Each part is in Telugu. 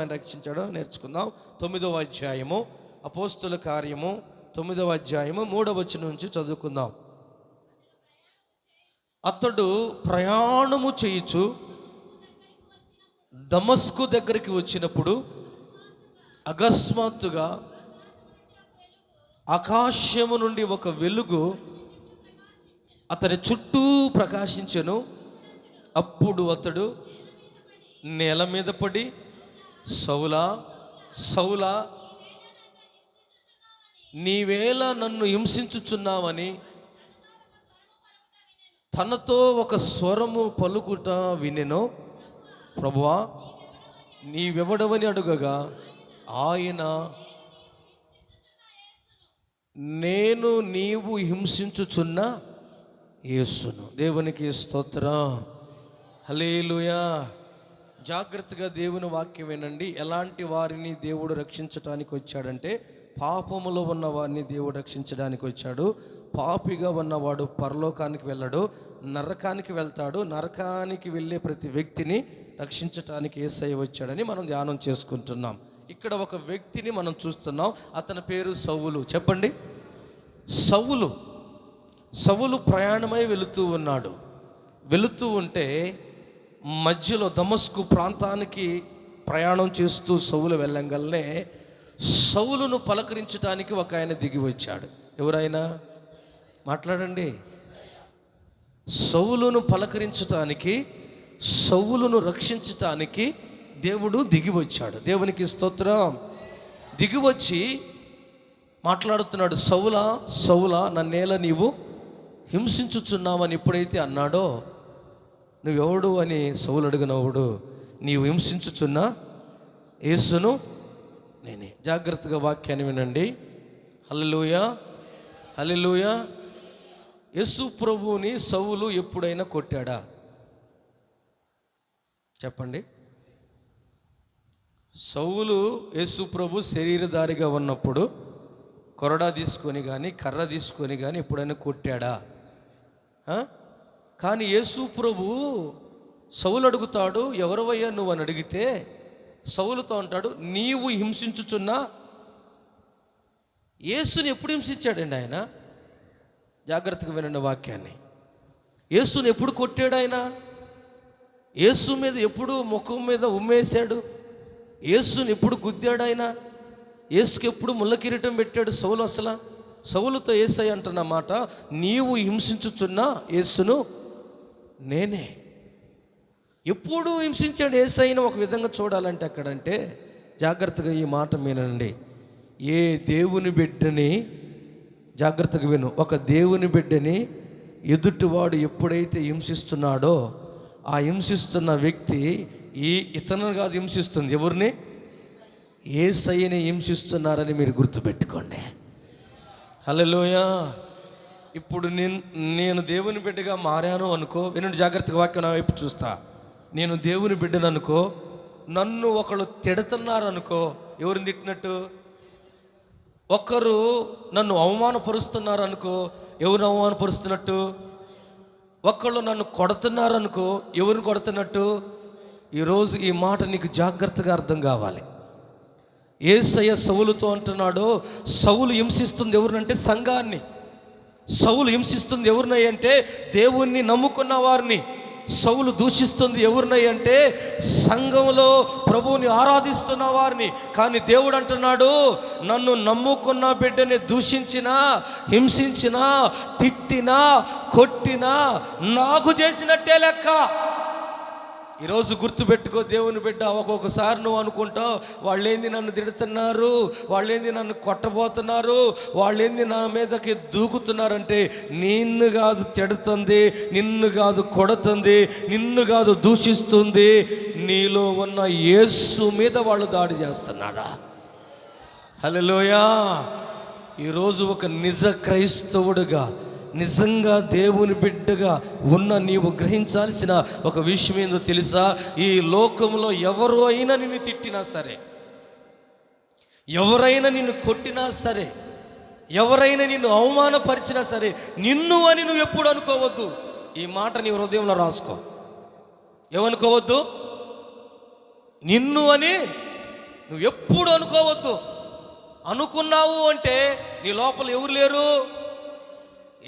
రక్షించాడో నేర్చుకుందాం. 9వ అధ్యాయము అపోస్తుల కార్యము 9వ అధ్యాయము 3వ వచనం నుంచి చదువుకుందాం. అతడు ప్రయాణము చేయుచు దమస్కు దగ్గరికి వచ్చినప్పుడు అకస్మాత్తుగా ఆకాశము నుండి ఒక వెలుగు అతని చుట్టూ ప్రకాశించెను. అప్పుడు అతడు నేల మీద పడి, సౌలా సౌలా, నీవేళ నన్ను హింసించుచున్నావని తనతో ఒక స్వరము పలుకుట వినెను. ప్రభువా, నీవెవడవని అడుగగా ఆయన, నేను నీవు హింసించుచున్న యేసును. దేవునికి స్తోత్రం, హల్లెలూయా. జాగ్రత్తగా దేవుని వాక్యం వినండి. ఎలాంటి వారిని దేవుడు రక్షించడానికి వచ్చాడంటే, పాపములో ఉన్న వారిని దేవుడు రక్షించడానికి వచ్చాడు. పాపిగా ఉన్నవాడు పరలోకానికి వెళ్ళాడు, నరకానికి వెళ్తాడు. నరకానికి వెళ్ళే ప్రతి వ్యక్తిని రక్షించడానికి యేసయ్య వచ్చాడని మనం ధ్యానం చేసుకుంటున్నాం. ఇక్కడ ఒక వ్యక్తిని మనం చూస్తున్నాం. అతని పేరు సౌలు. చెప్పండి, సౌలు ప్రయాణమై వెళుతూ ఉన్నాడు. వెళుతూ ఉంటే మధ్యలో దమస్కు ప్రాంతానికి ప్రయాణం చేస్తూ సౌలు వెళ్ళంగల్నే సౌలును పలకరించడానికి ఒక ఆయన దిగి వచ్చాడు. ఎవరైనా మాట్లాడండి. సౌలును పలకరించటానికి, సౌలును రక్షించటానికి దేవుడు దిగి వచ్చాడు. దేవునికి స్తోత్రం. దిగి వచ్చి మాట్లాడుతున్నాడు. సౌలా సౌలా, నన్నేల నీవు హింసించుచున్నావని ఎప్పుడైతే అన్నాడో, నువ్వెవడు అని సౌలు అడిగినవాడు, నీవు హింసించుచున్నా యేసును నేనే. జాగ్రత్తగా వాక్యాన్ని వినండి. హల్లెలూయా, హల్లెలూయా. యేసు ప్రభువుని సౌలు ఎప్పుడైనా కొట్టాడా? చెప్పండి. సౌలు యేసు ప్రభు శరీరధారిగా ఉన్నప్పుడు కొరడా తీసుకొని కానీ కర్ర తీసుకొని కానీ ఎప్పుడైనా కొట్టాడా? కానీ యేసు ప్రభు సౌలు అడుగుతాడు, ఎవరవయ్యా నువ్వు అని అడిగితే సౌలుతో అంటాడు, నీవు హింసించుచున్నా యేసుని ఎప్పుడు హింసించాడండి ఆయన? జాగ్రత్తగా వినండి వాక్యాన్ని. యేసుని ఎప్పుడు కొట్టాడు ఆయన? యేసు మీద ఎప్పుడు ముఖం మీద ఉమ్మేశాడు? యేసుని ఎప్పుడు గుద్దాడు ఆయన? యేసుకి ఎప్పుడు ముళ్ళ కిరీటం పెట్టాడు సౌలు? అసలు సౌలుతో యేసయ్య అంటున్న మాట, నీవు హింసించుచున్నా యేసును నేనే. ఎప్పుడు హింసించాడు యేసయ్యను? ఒక విధంగా చూడాలంటే అక్కడంటే జాగ్రత్తగా ఈ మాట వినండి. ఏ దేవుని బిడ్డని, జాగ్రత్తగా విను, ఒక దేవుని బిడ్డని ఎదుటివాడు ఎప్పుడైతే హింసిస్తున్నాడో, ఆ హింసిస్తున్న వ్యక్తి ఇతను కాదు హింసిస్తుంది. ఎవరిని? యేసయ్యని హింసిస్తున్నారని మీరు గుర్తుపెట్టుకోండి. హల్లెలూయా. ఇప్పుడు నేను దేవుని బిడ్డగా మారాను అనుకో, వినండి జాగ్రత్తగా వాక్యం నా వైపు చూస్తా. నేను దేవుని బిడ్డను అనుకో, నన్ను ఒకళ్ళు తిడుతున్నారు అనుకో, ఎవరిని తిట్టినట్టు? ఒకరు నన్ను అవమానపరుస్తున్నారు అనుకో, ఎవరిని అవమానపరుస్తున్నట్టు? ఒకళ్ళు నన్ను కొడుతున్నారు అనుకో, ఎవరిని కొడుతున్నట్టు? ఈరోజు ఈ మాట నీకు జాగ్రత్తగా అర్థం కావాలి. యేసయ్య సౌలుతో అంటున్నాడు, సౌలు హింసిస్తుంది ఎవరినంటే సంఘాన్ని. సౌలు హింసిస్తుంది ఎవరినై అంటే దేవుణ్ణి నమ్ముకున్న వారిని. సౌలు దూషిస్తుంది ఎవరినై అంటే సంఘంలో ప్రభువుని ఆరాధిస్తున్న వారిని. కానీ దేవుడు అంటున్నాడు, నన్ను నమ్ముకున్న బిడ్డని దూషించినా, హింసించినా, తిట్టినా, కొట్టినా నాకు చేసినట్టే లెక్క. ఈరోజు గుర్తుపెట్టుకో దేవుని బిడ్డ. ఒక్కొక్కసారి నువ్వు అనుకుంటావు, వాళ్ళేంది నన్ను తిడుతున్నారు, వాళ్ళేంది నన్ను కొట్టబోతున్నారు, వాళ్ళేంది నా మీదకి దూకుతున్నారంటే, నిన్ను కాదు తిడుతుంది, నిన్ను కాదు కొడుతుంది, నిన్ను కాదు దూషిస్తుంది, నీలో ఉన్న యేసు మీద వాళ్ళు దాడి చేస్తున్నాడా? హల్లెలూయా. ఈరోజు ఒక నిజ క్రైస్తవుడుగా, నిజంగా దేవుని బిడ్డగా ఉన్న నీవు గ్రహించాల్సిన ఒక విషయం ఏందో తెలుసా? ఈ లోకంలో ఎవరు అయినా నిన్ను తిట్టినా సరే, ఎవరైనా నిన్ను కొట్టినా సరే, ఎవరైనా నిన్ను అవమానపరిచినా సరే, నిన్ను అని నువ్వు ఎప్పుడు అనుకోవద్దు. ఈ మాట నీ హృదయంలో రాసుకో. ఏమనుకోవద్దు? నిన్ను అని నువ్వు ఎప్పుడు అనుకోవద్దు. అనుకున్నావు అంటే నీ లోపల ఎవరు లేరు?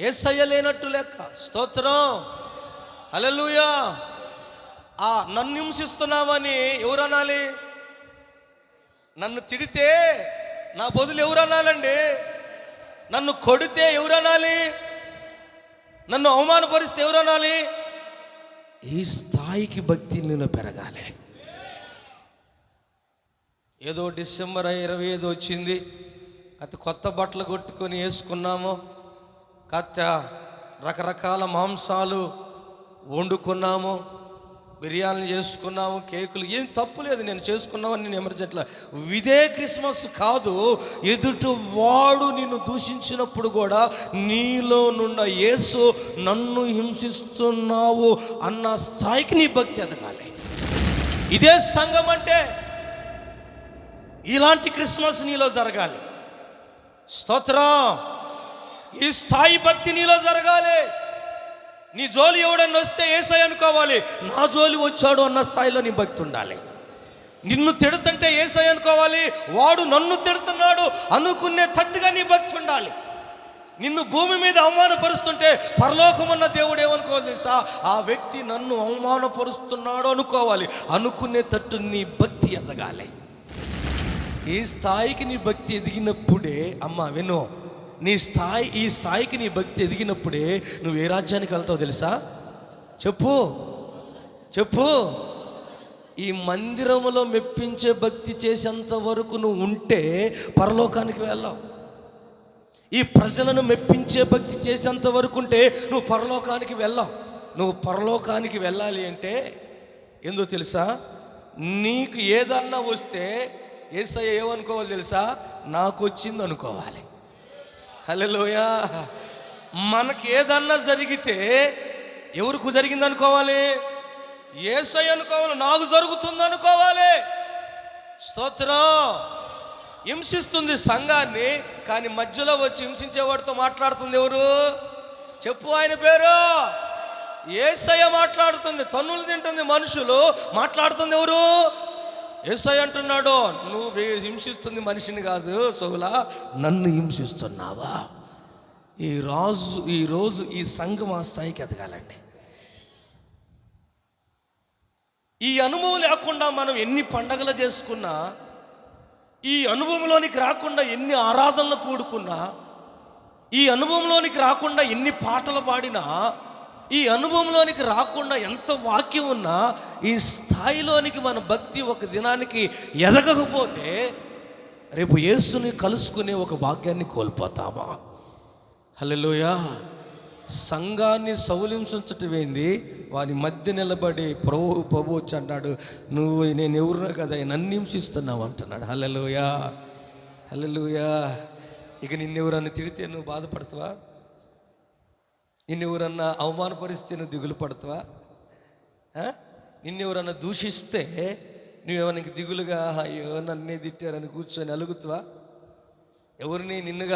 యేసయ్య లేనట్టు లెక్క. స్తోత్రం, హల్లెలూయా. నన్ను హింసిస్తున్నావని ఎవరు అనాలి? నన్ను తిడితే నా బదులు ఎవరు అనాలండి? నన్ను కొడితే ఎవరు అనాలి? నన్ను అవమానపరిస్తే ఎవరు అనాలి? ఈ స్థాయికి భక్తి నీలో పెరగాలి. ఏదో డిసెంబర్ 25 వచ్చింది, కొత్త బట్టలు కొట్టుకొని వేసుకున్నాము, రకరకాల మాంసాలు వండుకున్నాము, బిర్యానీ చేసుకున్నాము, కేకులు, ఏం తప్పు లేదు, నేను చేసుకున్నామని నేను ఎమర్జెంట్లా. ఇదే క్రిస్మస్ కాదు, ఎదుటి వాడు నిన్ను దూషించినప్పుడు కూడా నీలో నుండి యేసు నన్ను హింసిస్తున్నావు అన్న స్థాయికి నీ భక్తి ఎదగాలి. ఇదే సంఘం అంటే ఇలాంటి క్రిస్మస్ నీలో జరగాలి. స్తోత్రం. ఈ స్థాయి భక్తి నీలో జరగాలి. నీ జోలి ఎవడన్నా వస్తే యేసయ్య అనుకోవాలి, నా జోలి వచ్చాడు అన్న స్థాయిలో నీ భక్తి ఉండాలి. నిన్ను తిడుతుంటే యేసయ్య అనుకోవాలి, వాడు నన్ను తిడుతున్నాడు అనుకునే తట్టుగా నీ భక్తి ఉండాలి. నిన్ను భూమి మీద అవమానపరుస్తుంటే పరలోకమన్న దేవుడు ఏమనుకోవాలి తెలుసా? ఆ వ్యక్తి నన్ను అవమానపరుస్తున్నాడు అనుకోవాలి. అనుకునే తట్టు నీ భక్తి ఎదగాలి. ఈ స్థాయికి నీ భక్తి ఎదిగినప్పుడే, అమ్మ విను, ఈ స్థాయికి నీ భక్తి ఎదిగినప్పుడే నువ్వు ఏ రాజ్యానికి వెళ్తావు తెలుసా? చెప్పు. ఈ మందిరములో మెప్పించే భక్తి చేసేంత వరకు నువ్వు ఉంటే పరలోకానికి వెళ్ళావు. ఈ ప్రజలను మెప్పించే భక్తి చేసేంత వరకు ఉంటే నువ్వు పరలోకానికి వెళ్ళావు. నువ్వు పరలోకానికి వెళ్ళాలి అంటే ఏందో తెలుసా? నీకు ఏదన్నా వస్తే యేసయ్య ఏమనుకోవాలి తెలుసా? నాకు వచ్చింది అనుకోవాలి. హల్లెలూయా. మనకి ఏదన్నా జరిగితే ఎవరికి జరిగింది అనుకోవాలి? యేసయ్య అనుకోవాలి, నాకు జరుగుతుంది అనుకోవాలి. స్తోత్రం. హింసిస్తుంది సంఘాన్ని, కానీ మధ్యలో వచ్చి హింసించేవాడితో మాట్లాడుతుంది ఎవరు? చెప్పు ఆయన పేరు. యేసయ్య మాట్లాడుతుంది. తన్నులు తింటుంది మనుషులు, మాట్లాడుతుంది ఎవరు? యేసయ్య అంటున్నాడు, నువ్వు హింసిస్తుంది మనిషిని కాదు సౌలా, నన్ను హింసిస్తున్నావా? ఈరోజు ఈ సంఘం ఆ స్థాయికి ఎదగాలండి. ఈ అనుభవం లేకుండా మనం ఎన్ని పండగలు చేసుకున్నా, ఈ అనుభవంలోనికి రాకుండా ఎన్ని ఆరాధనలు కూడుకున్నా, ఈ అనుభవంలోనికి రాకుండా ఎన్ని పాటలు పాడినా, ఈ అనుభవంలోనికి రాకుండా ఎంత వాక్యం ఉన్నా, ఈ స్థాయిలోనికి మన భక్తి ఒక దినానికి ఎదగకపోతే రేపు యేసుని కలుసుకునే ఒక భాగ్యాన్ని కోల్పోతామా? హల్లెలూయా. సంఘాన్ని సౌలించటమేంది, వాని మధ్య నిలబడి ప్రభు వచ్చి అన్నాడు, నువ్వు నేను ఎవరునో కదా నన్ను హింసిస్తున్నావు అంటున్నాడు. హల్లెలూయా. ఇక నిన్నెవరన్నా తిడితే నువ్వు బాధపడతావా? నిన్నెవరన్నా అవమానపరిస్తే నువ్వు దిగులు పడతావా? నిన్నెవరన్నా దూషిస్తే నువ్వేమన్నా దిగులుగా అయ్యో నన్నే తిట్టారని కూర్చొని అలుగుతావా? ఎవరిని? నిన్ను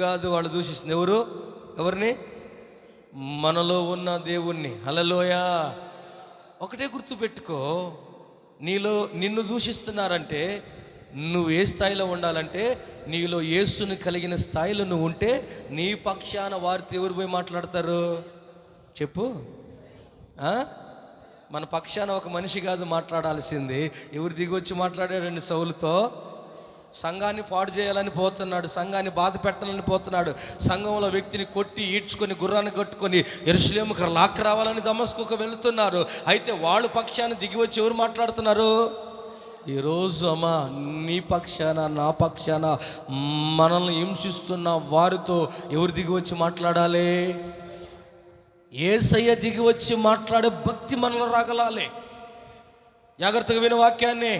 కాదు వాళ్ళు దూషిస్తుంది. ఎవరిని? మనలో ఉన్న దేవుణ్ణి. హల్లెలూయా. ఒకటే గుర్తుపెట్టుకో, నిన్ను దూషిస్తున్నారంటే నువ్వు ఏ స్థాయిలో ఉండాలంటే, నీలో యేసుని కలిగిన స్థాయిలో నువ్వు ఉంటే నీ పక్షాన వారితో ఎవరు పోయి మాట్లాడతారు? చెప్పు. మన పక్షాన ఒక మనిషి కాదు మాట్లాడాల్సింది. ఎవరు దిగి వచ్చి మాట్లాడాడండి సౌలుతో? సంఘాన్ని పాడు చేయాలని పోతున్నాడు, సంఘాన్ని బాధ పెట్టాలని పోతున్నాడు, సంఘంలో వ్యక్తిని కొట్టి ఈడ్చుకొని గుర్రాన్ని కట్టుకొని యెరూషలేముకు లాక్కు రావాలని దమస్కుకు వెళుతున్నారు. అయితే వాళ్ళు పక్షాన్ని దిగి వచ్చి ఎవరు మాట్లాడుతున్నారు? ఈరోజు అమ్మా నీ పక్షాన నా పక్షాన మనల్ని హింసిస్తున్న వారితో ఎవరు దిగి వచ్చి మాట్లాడాలి? యేసయ్య దిగి వచ్చి మాట్లాడే భక్తి మనలో రాగలాలి. జాగ్రత్తగా విని వాక్యాన్ని.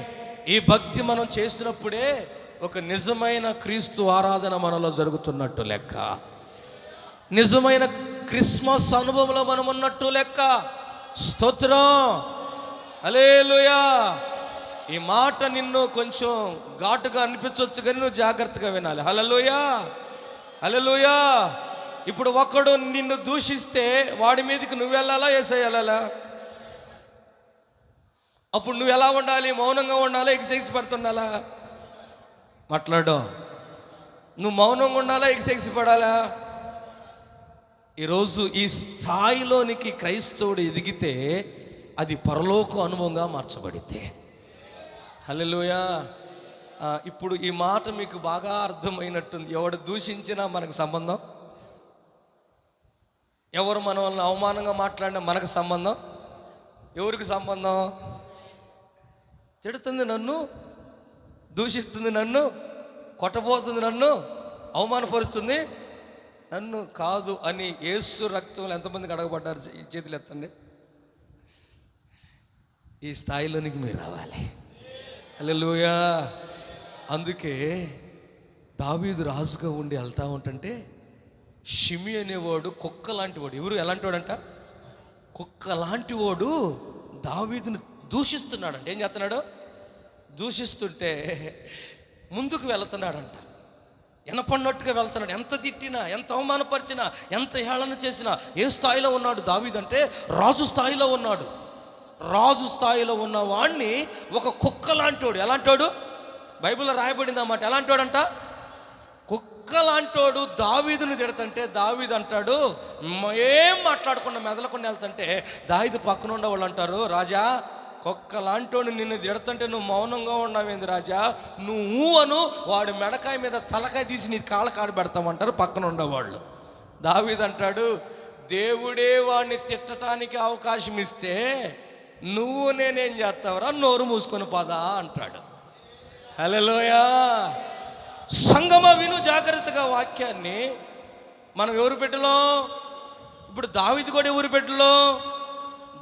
ఈ భక్తి మనం చేసినప్పుడే ఒక నిజమైన క్రీస్తు ఆరాధన మనలో జరుగుతున్నట్టు లెక్క. నిజమైన క్రిస్మస్ అనుభవంలో మనం ఉన్నట్టు లెక్క. స్తోత్రం. హల్లెలూయా. ఈ మాట నిన్ను కొంచెం ఘాటుగా అనిపించవచ్చు, కానీ నువ్వు జాగ్రత్తగా వినాలి. హల్లెలూయా. ఇప్పుడు ఒకడు నిన్ను దూషిస్తే వాడి మీదకి నువ్వు వెళ్ళాలా యేసయ్య వెళ్ళాలా? అప్పుడు నువ్వు ఎలా ఉండాలి? మౌనంగా ఉండాలా? ఎక్సైజ్ పడుతుండాలా? మాట్లాడు. నువ్వు మౌనంగా ఉండాలా? ఎక్సైజ్ పడాలా? ఈరోజు ఈ స్థాయిలోనికి క్రైస్తవుడు ఎదిగితే అది పరలోక అనుభవంగా మార్చబడితే. హల్లెలూయా. ఇప్పుడు ఈ మాట మీకు బాగా అర్థమైనట్టుంది. ఎవడు దూషించినా మనకు సంబంధం, ఎవరు మనల్ని అవమానంగా మాట్లాడినా మనకు సంబంధం. ఎవరికి సంబంధం? తిడుతుంది నన్ను, దూషిస్తుంది నన్ను, కొట్టబోతుంది నన్ను, అవమానపరుస్తుంది నన్ను కాదు అని యేసు రక్తంలో ఎంతమందికి అడగబడ్డారు? చేతులు ఎత్తండి. ఈ స్థాయిలోనికి మీరు రావాలి. హల్లెలూయా. అందుకే దావీదు రాజుగా ఉండి వెళ్తా ఉంటుంటే షిమి అనేవాడు కుక్క లాంటి వాడు. ఎవరు ఎలాంటి వాడంట? కుక్క లాంటి వాడు దావీదుని దూషిస్తున్నాడంట. ఏం చేస్తున్నాడు? దూషిస్తుంటే ముందుకు వెళుతున్నాడంట. ఎనపడినట్టుగా వెళ్తున్నాడు. ఎంత తిట్టినా, ఎంత అవమానపరిచినా, ఎంత హేళన చేసినా. ఏ స్థాయిలో ఉన్నాడు దావీదు అంటే రాజు స్థాయిలో ఉన్నాడు. రాజు స్థాయిలో ఉన్న వాడిని ఒక కుక్క లాంటోడు. ఎలాంటోడు? బైబిల్లో రాయబడింది అన్నమాట. ఎలాంటోడంట? కుక్క లాంటోడు దావీదుని తిడతంటే దావీదు అంటాడు, ఏం మాట్లాడకుండా మెదలకుండా వెళ్తుంటే దావీదు పక్కన ఉండే వాళ్ళు అంటారు, రాజా కుక్క లాంటోడు నిన్ను తిడతంటే నువ్వు మౌనంగా ఉన్నావేంది రాజా? నువ్వు అను, వాడు మెడకాయ మీద తలకాయ తీసి నీ కాళ్ళ కాడ పెడతామంటారు పక్కన ఉండేవాళ్ళు. దావీదు అంటాడు, దేవుడే వాడిని తిట్టడానికి అవకాశం ఇస్తే నువ్వు నేనేం చేస్తావురా? నోరు మూసుకొని పదా అంటాడు. హల్లెలూయా. సంగమ విను జాగ్రత్తగా వాక్యాన్ని. మనం ఎవరు పెట్టలో? ఇప్పుడు దావీదు కూడా ఎవరు పెట్టలో?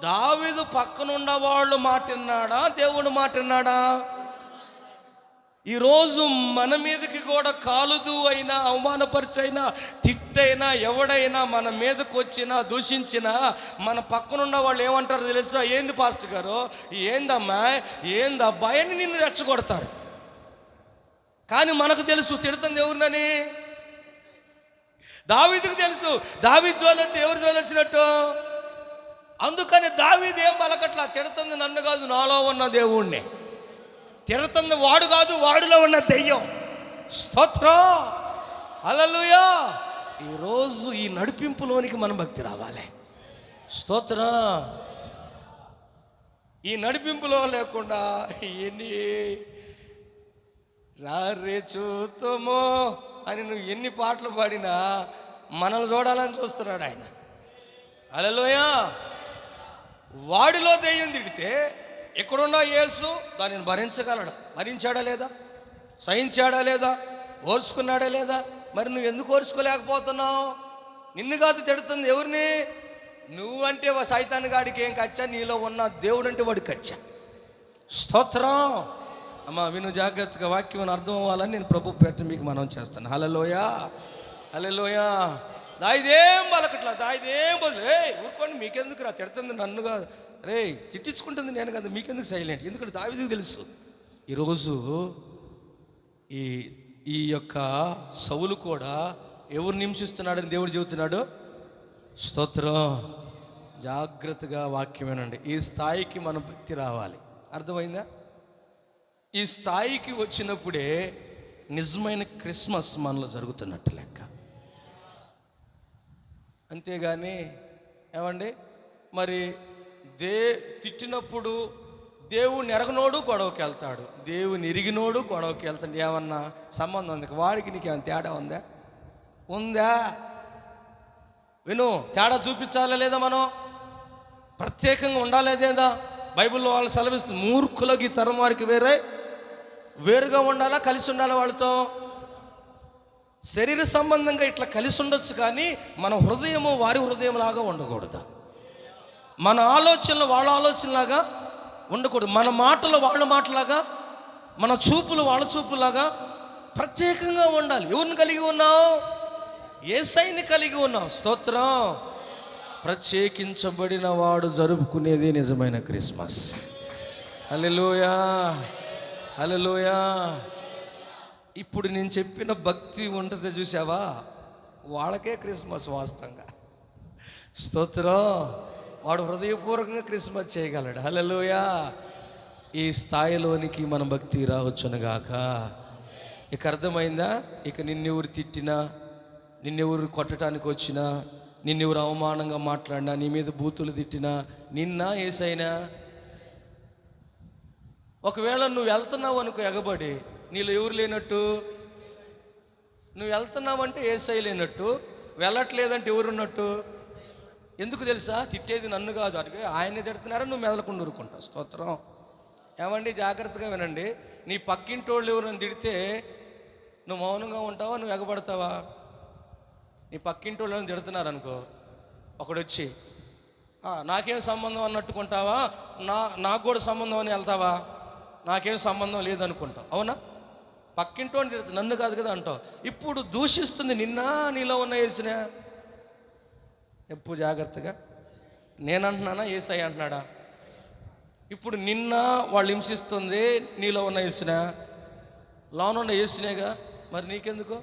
దావీదు పక్కనున్న వాళ్ళు మాట విన్నాడా? దేవుడు మాట విన్నాడా? ఈరోజు మన మీదకి కూడా కాలుదు అయినా, అవమానపరిచైనా, తిట్టైనా, ఎవడైనా మన మీదకి వచ్చినా, దూషించినా మన పక్కనున్న వాళ్ళు ఏమంటారు తెలుసా? ఏంది పాస్టర్ గారు, ఏందమ్మా, ఏందబ్బాయి అని నిన్ను రెచ్చగొడతారు. కానీ మనకు తెలుసు తిడుతుంది ఎవరినని. దావీదుకు తెలుసు దావీదు జోలొచ్చి ఎవరు జోలొచ్చినట్టు. అందుకని దావీదు ఏం పలకట్లా, తిడుతుంది నన్ను కాదు, నాలో ఉన్న దేవుణ్ణి. తిడుతుంది వాడు కాదు, వాడిలో ఉన్న దెయ్యం. స్తోత్రం. హల్లెలూయా. ఈరోజు ఈ నడిపింపులోనికి మన భక్తి రావాలి. స్తోత్రం. ఈ నడిపింపులో లేకుండా ఎన్ని రారే చూతమో అని నువ్వు ఎన్ని పాటలు పాడినా మనల్ని చూడాలని చూస్తున్నాడు ఆయన. హల్లెలూయా. వాడిలో దెయ్యం తిడితే ఎక్కడున్న యేసు దానిని భరించగలడు. భరించాడా లేదా? సహించాడా లేదా? ఓర్చుకున్నాడా లేదా? మరి నువ్వు ఎందుకు ఓర్చుకోలేకపోతున్నావు? నిన్ను కాదు తిడుతుంది, ఎవరిని? నువ్వు అంటే సైతాన్ గాడికి ఏం కచ్చా? నీలో ఉన్న దేవుడు అంటే వాడికి కచ్చా. స్తోత్రం. అమ్మా విను జాగ్రత్తగా, వాక్యం అర్థం అవ్వాలని నేను ప్రభు పేట మీకు మనం చేస్తాను. హల్లెలూయా. హల్లెలూయా. దాయిదేం పలకట్లా, దాయిదేం బదులు ఊరుకోండి, మీకెందుకు రా తిడుతుంది నన్ను కాదు, రే తిట్టించుకుంటుంది నేను కదా, మీకెందుకు సైలెంట్? ఎందుకంటే దావీదుకు తెలుసు ఈరోజు ఈ యొక్క సౌలు కూడా ఎవరు హింసిస్తున్నాడని దేవుడు చెబుతున్నాడు. స్తోత్రం. జాగ్రత్తగా వాక్యమేనండి. ఈ స్థాయికి మనం భక్తి రావాలి. అర్థమైందా? ఈ స్థాయికి వచ్చినప్పుడే నిజమైన క్రిస్మస్ మనలో జరుగుతున్నట్టు లెక్క. అంతేగాని ఏమండి మరి తిట్టినప్పుడు దేవుని ఎరగనోడు గొడవకి వెళ్తాడు, దేవుని ఎరిగినోడు గొడవకి వెళ్తాడు. ఏమన్నా సంబంధం ఉంది? వాడికి నీకేమైనా తేడా ఉందా? విను, తేడా చూపించాలా లేదా? మనం ప్రత్యేకంగా ఉండాలేదేదా? బైబిల్లో వాళ్ళు సెలవిస్తుంది, మూర్ఖులకి ఈ తరం వారికి వేరుగా ఉండాలా, కలిసి ఉండాలా వాళ్ళతో? శరీర సంబంధంగా ఇట్లా కలిసి ఉండొచ్చు, కానీ మన హృదయము వారి హృదయం లాగా ఉండకూడదు. మన ఆలోచనలు వాళ్ళ ఆలోచనలాగా ఉండకూడదు. మన మాటలు వాళ్ళ మాటలాగా, మన చూపులు వాళ్ళ చూపులాగా ప్రత్యేకంగా ఉండాలి. ఎవరిని కలిగి ఉన్నావు? యేసయ్యని కలిగి ఉన్నావు. స్తోత్రం. ప్రత్యేకించబడిన వాడు జరుపుకునేది నిజమైన క్రిస్మస్. హల్లెలూయా. హల్లెలూయా. ఇప్పుడు నేను చెప్పిన భక్తి ఉంటుంది చూసావా, వాళ్ళకే క్రిస్మస్ వాస్తవంగా. స్తోత్రం. వాడు హృదయపూర్వకంగా క్రిస్మస్ చేయగలడు. హల్లెలూయా. ఈ స్థాయిలోనికి మన భక్తి రావచ్చునుగాక. ఇక అర్థమైందా? ఇక నిన్నెవరు తిట్టినా, నిన్నెవరు కొట్టడానికి వచ్చినా, నిన్నెవరు అవమానంగా మాట్లాడినా, నీ మీద బూతులు తిట్టినా, నిన్న యేసయ్యనా. ఒకవేళ నువ్వు వెళ్తున్నావు అనుకో ఎగబడి, నీలో ఎవరు లేనట్టు? నువ్వు వెళ్తున్నావంటే యేసయ్య లేనట్టు, వెళ్ళట్లేదంటే ఎవరున్నట్టు? ఎందుకు తెలుసా? తిట్టేది నన్ను కాదు, అడిగే ఆయన్ని తిడుతున్నారా, నువ్వు మెదలకుండా ఊరుకుంటావు. స్తోత్రం. ఏమండి, జాగ్రత్తగా వినండి. నీ పక్కింటోళ్ళు ఎవరైనా తిడితే నువ్వు మౌనంగా ఉంటావా, నువ్వు ఎగబడతావా? నీ పక్కింటోళ్ళని తిడుతున్నారనుకో, ఒకడు వచ్చి నాకేం సంబంధం అన్నట్టుకుంటావా, నాకు కూడా సంబంధం అని వెళ్తావా? నాకేం సంబంధం లేదనుకుంటావు, అవునా? పక్కింటోని తిడుతుంది, నన్ను కాదు కదా అంటావు. ఇప్పుడు దూషిస్తుంది నిన్న నీలో ఉన్న యేసునే. ఎప్పుడు జాగ్రత్తగా, నేనంటున్నానా యేసయ్య అంటున్నాడా? ఇప్పుడు నిన్న వాళ్ళు హింసిస్తుంది నీలో ఉన్న యేసునే, లోనున్న యేసునేగా. మరి నీకెందుకు?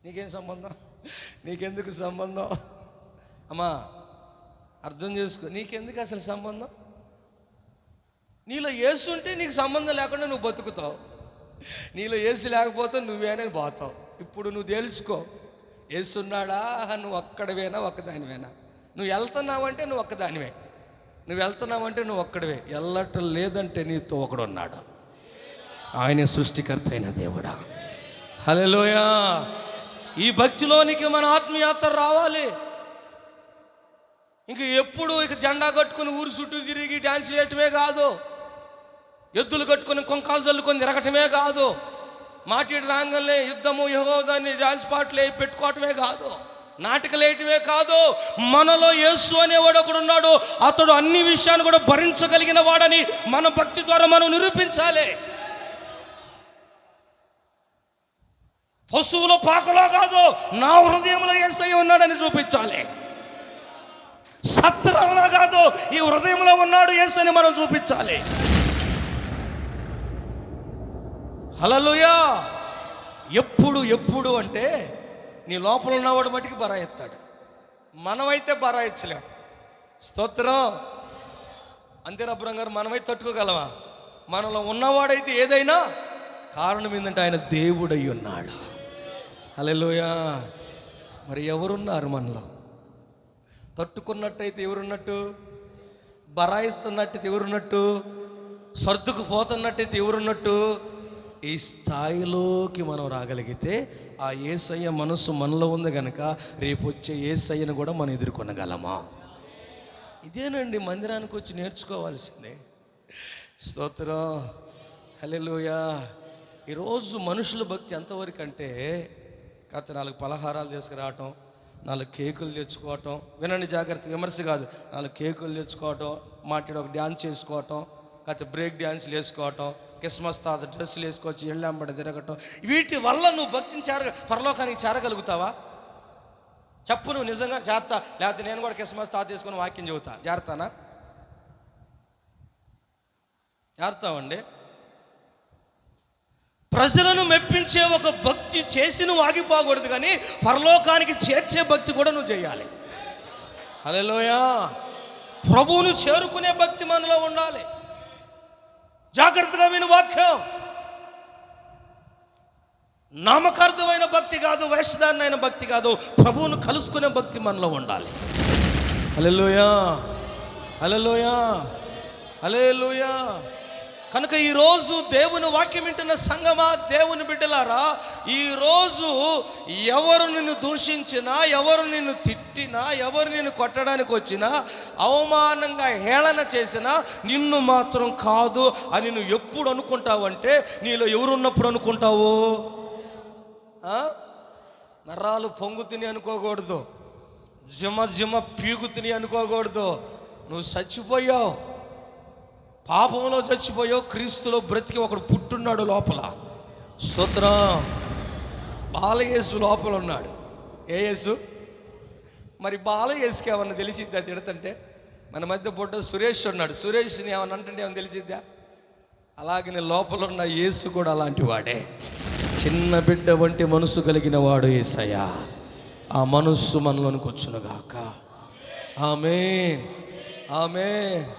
నీకేం సంబంధం? నీకెందుకు సంబంధం? అమ్మా అర్థం చేసుకో, నీకెందుకు అసలు సంబంధం? నీలో యేసు ఉంటే నీకు సంబంధం లేకుండా నువ్వు బతుకుతావు, నీలో యేసు లేకపోతే నువ్వేనే పోతావు. ఇప్పుడు నువ్వు తెలుసుకో, యేసు ఉన్నాడా? నువ్వు ఒక్కడివేనా, ఒక్కదానివేనా? నువ్వు వెళ్తున్నావంటే నువ్వు ఒక్కదానివే, నువ్వు వెళ్తున్నావంటే నువ్వు ఒక్కడివే. వెళ్ళటం లేదంటే నీతో ఒకడు ఉన్నాడు, ఆయన సృష్టికర్త అయిన దేవుడా. హల్లెలూయా. ఈ భక్తిలోనికి మన ఆత్మయాత్ర రావాలి. ఇంక ఎప్పుడు ఇక జెండా కట్టుకుని ఊరు చుట్టూ తిరిగి డ్యాన్స్ చేయటమే కాదు, ఎద్దులు కట్టుకుని కొంకాలు చల్లుకొని తిరగటమే కాదు, మాటిడి రాంగల్నే యుద్ధము యెహోవాని డ్యాన్స్ పాటలు పెట్టుకోవటమే కాదు, నాటకాలు వేయటమే కాదు. మనలో యేసు అనేవాడు ఒకడు ఉన్నాడు, అతడు అన్ని విషయాన్ని కూడా భరించగలిగిన వాడని మన భక్తి ద్వారా మనం నిరూపించాలి. పశువుల పాకలో కాదు, నా హృదయంలో యేసయ్య ఉన్నాడని చూపించాలి. సత్రంలో కాదు, ఈ హృదయంలో ఉన్నాడు యేసు అని మనం చూపించాలి. హల్లెలూయా. ఎప్పుడు అంటే నీ లోపల ఉన్నవాడు మటుకు బరాయిస్తాడు, మనమైతే బరాయించలేం. స్తోత్రం. అంతేనా అబ్రహం గారు? మనమైతే తట్టుకోగలమా? మనలో ఉన్నవాడైతే ఏదైనా కారణం ఏంటంటే ఆయన దేవుడై ఉన్నాడు. హల్లెలూయా. మరి ఎవరున్నారు మనలో? తట్టుకున్నట్టయితే ఎవరున్నట్టు? బరాయిస్తున్నట్టయితే ఎవరున్నట్టు? సర్దుకుపోతున్నట్టయితే ఎవరున్నట్టు? ఈ స్థాయిలోకి మనం రాగలిగితే ఆ యేసయ్య మనసు మనలో ఉంది కనుక రేపు వచ్చే యేసయ్యను కూడా మనం ఎదుర్కొనగలమా? ఇదేనండి మందిరానికి వచ్చి నేర్చుకోవాల్సిందే. స్తోత్రం. హల్లెలూయా. ఈరోజు మనుషుల భక్తి ఎంతవరకు అంటే, కాకపోతే 4 పలహారాలు తీసుకురావటం, 4 కేకులు తెచ్చుకోవటం. వినండి జాగ్రత్త, విమర్శ కాదు. 4 కేకులు తెచ్చుకోవటం, మాట్లాడి ఒక డ్యాన్స్ చేసుకోవటం, కాకపోతే బ్రేక్ డ్యాన్స్లు వేసుకోవటం, క్రిస్మస్ తాత డ్రెస్సులు వేసుకొచ్చి ఎళ్ళంబడి తిరగటం. వీటి వల్ల నువ్వు భక్తిని పరలోకానికి చేరగలుగుతావా? చెప్పు, నువ్వు నిజంగా చేస్తా? లేకపోతే నేను కూడా క్రిస్మస్ తాత తీసుకొని వాక్యం చెబుతా, జాగ్రత్తనా? జాగ్రత్తావండి. ప్రజలను మెప్పించే ఒక భక్తి చేసి నువ్వు ఆగిపోకూడదు, కానీ పరలోకానికి చేర్చే భక్తి కూడా నువ్వు చేయాలి. హల్లెలూయా. ప్రభువును చేరుకునే భక్తి మనలో ఉండాలి. జాగ్రత్తగా విను వాక్యం. నామకార్థమైన భక్తి కాదు, వేషధారణ భక్తి కాదు, ప్రభువును కలుసుకునే భక్తి మనలో ఉండాలి. హల్లెలూయా. హల్లెలూయా. హల్లెలూయా. కనుక ఈరోజు దేవుని వాక్యం వింటున్న సంగమా, దేవుని బిడ్డలారా, ఈరోజు ఎవరు నిన్ను దూషించినా, ఎవరు నిన్ను తిట్టినా, ఎవరు నిన్ను కొట్టడానికి వచ్చినా, అవమానంగా హేళన చేసినా నిన్ను మాత్రం కాదు అని నువ్వు ఎప్పుడు అనుకుంటావంటే, నీలో ఎవరున్నప్పుడు అనుకుంటావు? నరాలు పొంగుతుని అనుకోకూడదు, జిమ పీగుతుని అనుకోకూడదు. నువ్వు చచ్చిపోయావు, పాపంలో చచ్చిపోయావు, క్రీస్తులో బ్రతికి ఒకడు పుట్టున్నాడు లోపల. స్తోత్రం. బాలయేసు లోపల ఉన్నాడు. ఏ యేసు? మరి బాలయేసుకి ఏమన్నా తెలిసిద్దా తిడతంటే? మన మధ్య బొడ్డ సురేష్ ఉన్నాడు, సురేష్ని ఏమన్నా అంటే ఏమన్నా తెలిసిద్దా? అలాగే లోపల ఉన్న యేసు కూడా అలాంటి వాడే. చిన్న బిడ్డ వంటి మనసు కలిగిన వాడు యేసయ్య. ఆ మనస్సు మనలోనికి వచ్చునుగాక. ఆమేన్. ఆమేన్.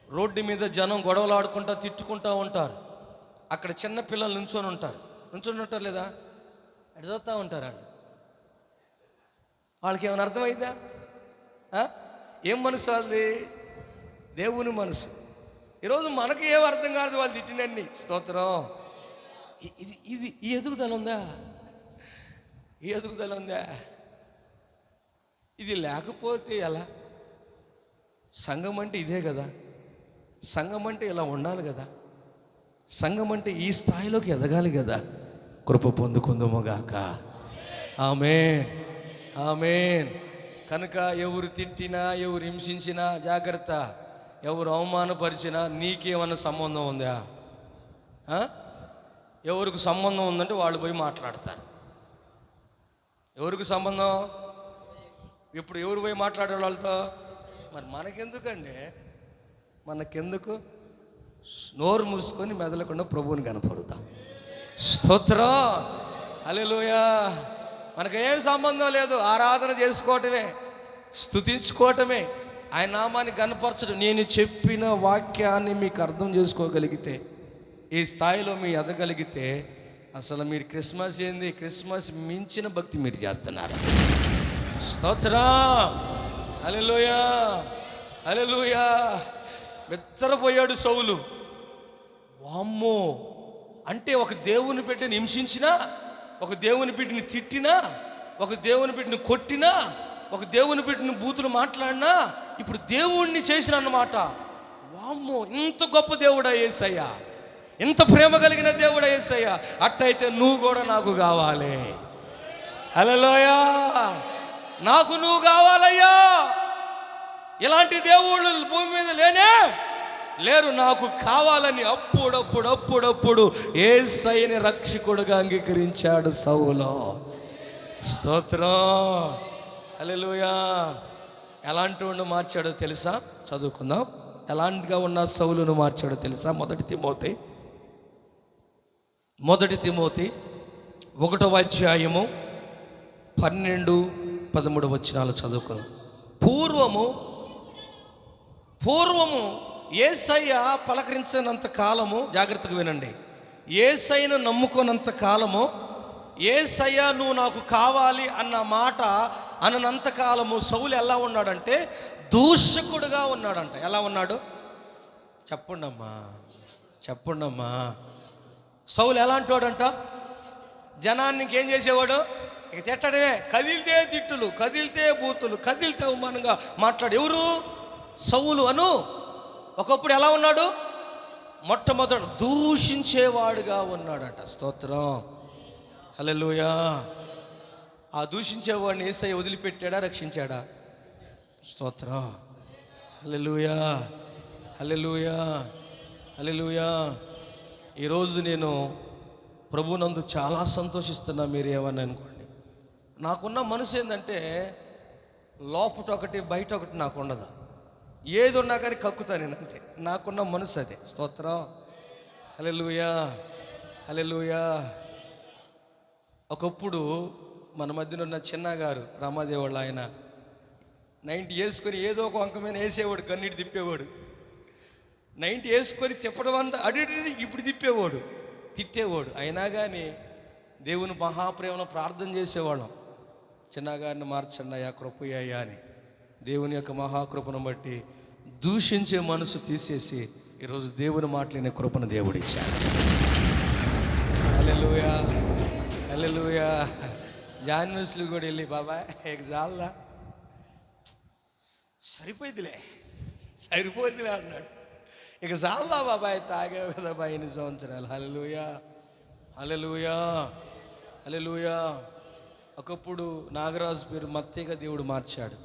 రోడ్డు మీద జనం గొడవలు ఆడుకుంటా తిట్టుకుంటూ ఉంటారు. అక్కడ చిన్న పిల్లలు నుంచొని ఉంటారు లేదా, అటు చూస్తూ ఉంటారు. వాళ్ళకి ఏమైనా అర్థమైందా? ఏం మనసు వాళ్ళది? దేవుని మనసు. ఈరోజు మనకి ఏం అర్థం కాదు వాళ్ళు తిట్టినన్ని. స్తోత్రం. ఇది ఈ ఎదుగుదల ఉందా? ఈ ఎదుగుదల ఉందా? ఇది లేకపోతే ఎలా? సంఘం అంటే ఇదే కదా. సంఘం అంటే ఇలా ఉండాలి కదా. సంఘం అంటే ఈ స్థాయిలోకి ఎదగాలి కదా. కృప పొందుకుందుముగాక. ఆమేన్, ఆమేన్. కనుక ఎవరు తిట్టినా, ఎవరు హింసించినా జాగ్రత్త. ఎవరు అవమానపరిచినా నీకేమన్నా సంబంధం ఉందా? ఎవరికి సంబంధం ఉందంటే వాళ్ళు పోయి మాట్లాడతారు. ఎవరికి సంబంధం? ఇప్పుడు ఎవరు పోయి మాట్లాడే వాళ్ళతో? మరి మనకెందుకండి? మనకెందుకు? నోరు మూసుకొని మెదలకుండా ప్రభువుని కనపడుతాం. స్తోత్రం. హల్లెలూయా. మనకేం సంబంధం లేదు. ఆరాధన చేసుకోవటమే, స్తుతించుకోవటమే, ఆయన నామాన్ని కనపరచడం. నేను చెప్పిన వాక్యాన్ని మీకు అర్థం చేసుకోగలిగితే, ఈ స్థాయిలో మీరు ఎదగలిగితే, అసలు మీరు క్రిస్మస్ ఏంది, క్రిస్మస్ మించిన భక్తి మీరు చేస్తున్నారు. స్తోత్రం. హల్లెలూయా, హల్లెలూయా. మెత్తరపోయాడు సౌలు. వామ్మో అంటే ఒక దేవుని బిడ్డని హింసించినా, ఒక దేవుని బిడ్డని తిట్టినా, ఒక దేవుని బిడ్డని కొట్టినా, ఒక దేవుని బిడ్డని బూతులు మాట్లాడినా ఇప్పుడు దేవుణ్ణి చేసిన అన్నమాట. వామ్మో ఇంత గొప్ప దేవుడా యేసయ్యా, ఇంత ప్రేమ కలిగిన దేవుడా యేసయ్యా. అట్టయితే నువ్వు కూడా నాకు కావాలి. హల్లెలూయా. నాకు నువ్వు కావాలయ్యా. ఇలాంటి దేవుళ్ళు భూమి మీద లేరు. నాకు కావాలని అప్పుడప్పుడు యేసయ్యని రక్షకుడుగా అంగీకరించాడు సౌలు. స్తోత్రం. హల్లెలూయా. ఎలాంటి వాడిని మార్చాడో తెలుసా? చదువుకుందాం. ఎలాంటిగా ఉన్న సౌలును మార్చాడో తెలుసా? మొదటి తిమోతి 1వ అధ్యాయము 12-13 వచనాలు చదువుకుందాం. పూర్వము యేసయ్య పలకరించినంత కాలము, జాగ్రత్తగా వినండి, యేసయ్యను నమ్ముకున్నంత కాలము, యేసయ్య నువ్వు నాకు కావాలి అన్న మాట అన్నంత కాలము సౌలు ఎలా ఉన్నాడంటే దూషకుడుగా ఉన్నాడంట. ఎలా ఉన్నాడు చెప్పండమ్మా. సౌలు ఎలాంటి వాడంట? జనానికి ఏం చేసేవాడు? ఇక తిట్టడమే. కదిలితే తిట్టులు, కదిలితే బూతులు, కదిలితే అవమానంగా మాట్లాడు. ఎవరు? సౌలు అను. ఒకప్పుడు ఎలా ఉన్నాడు? మొట్టమొదటి దూషించేవాడుగా ఉన్నాడట. స్తోత్రం. హల్లెలూయా. ఆ దూషించేవాడిని యేసయ్య వదిలిపెట్టాడా, రక్షించాడా? స్తోత్రం. హల్లెలూయా, హల్లెలూయా, హల్లెలూయా. ఈరోజు నేను ప్రభునందు చాలా సంతోషిస్తున్నా. మీరు ఏమని అనుకోండి, నాకున్న మనసు ఏంటంటే లోపట ఒకటి బయట ఒకటి నాకు ఉండదు. ఏది ఉన్నా కానీ కక్కుతా నేను, అంతే. నాకున్న మనసు అదే. స్తోత్రం. హల్లెలూయా, హల్లెలూయా. ఒకప్పుడు మన మధ్యన ఉన్న చిన్నగారు రామాదేవాళ్ళు, ఆయన 90 వేసుకొని ఏదో ఒక వంక మీద వేసేవాడు, కన్నీటి తిప్పేవాడు. 90 వేసుకొని తిప్పడం అంతా అడిగి ఇప్పుడు తిట్టేవాడు. అయినా కానీ దేవుని మహాప్రేమను ప్రార్థన చేసేవాళ్ళం. చిన్నగారిని మార్చండి అయ్యా, కృపయ్యా అని. దేవుని యొక్క మహాకృపను బట్టి దూషించే మనసు తీసేసి ఈరోజు దేవుని మాటలేని కృపను దేవుడిచ్చాడు. హల్లెలూయా, హల్లెలూయా. జాన్వస్లు కూడా వెళ్ళి, బాబాయ్ జాల్దా, సరిపోయిందిలే అన్నాడు. ఇక చాలదా బాబాయ్, తాగావు కదా బా 8 సంవత్సరాలు. హల్లెలూయా, హల్లెలూయా, హల్లెలూయా. ఒకప్పుడు నాగరాజు పేరు మత్తేగా దేవుడు మార్చాడు.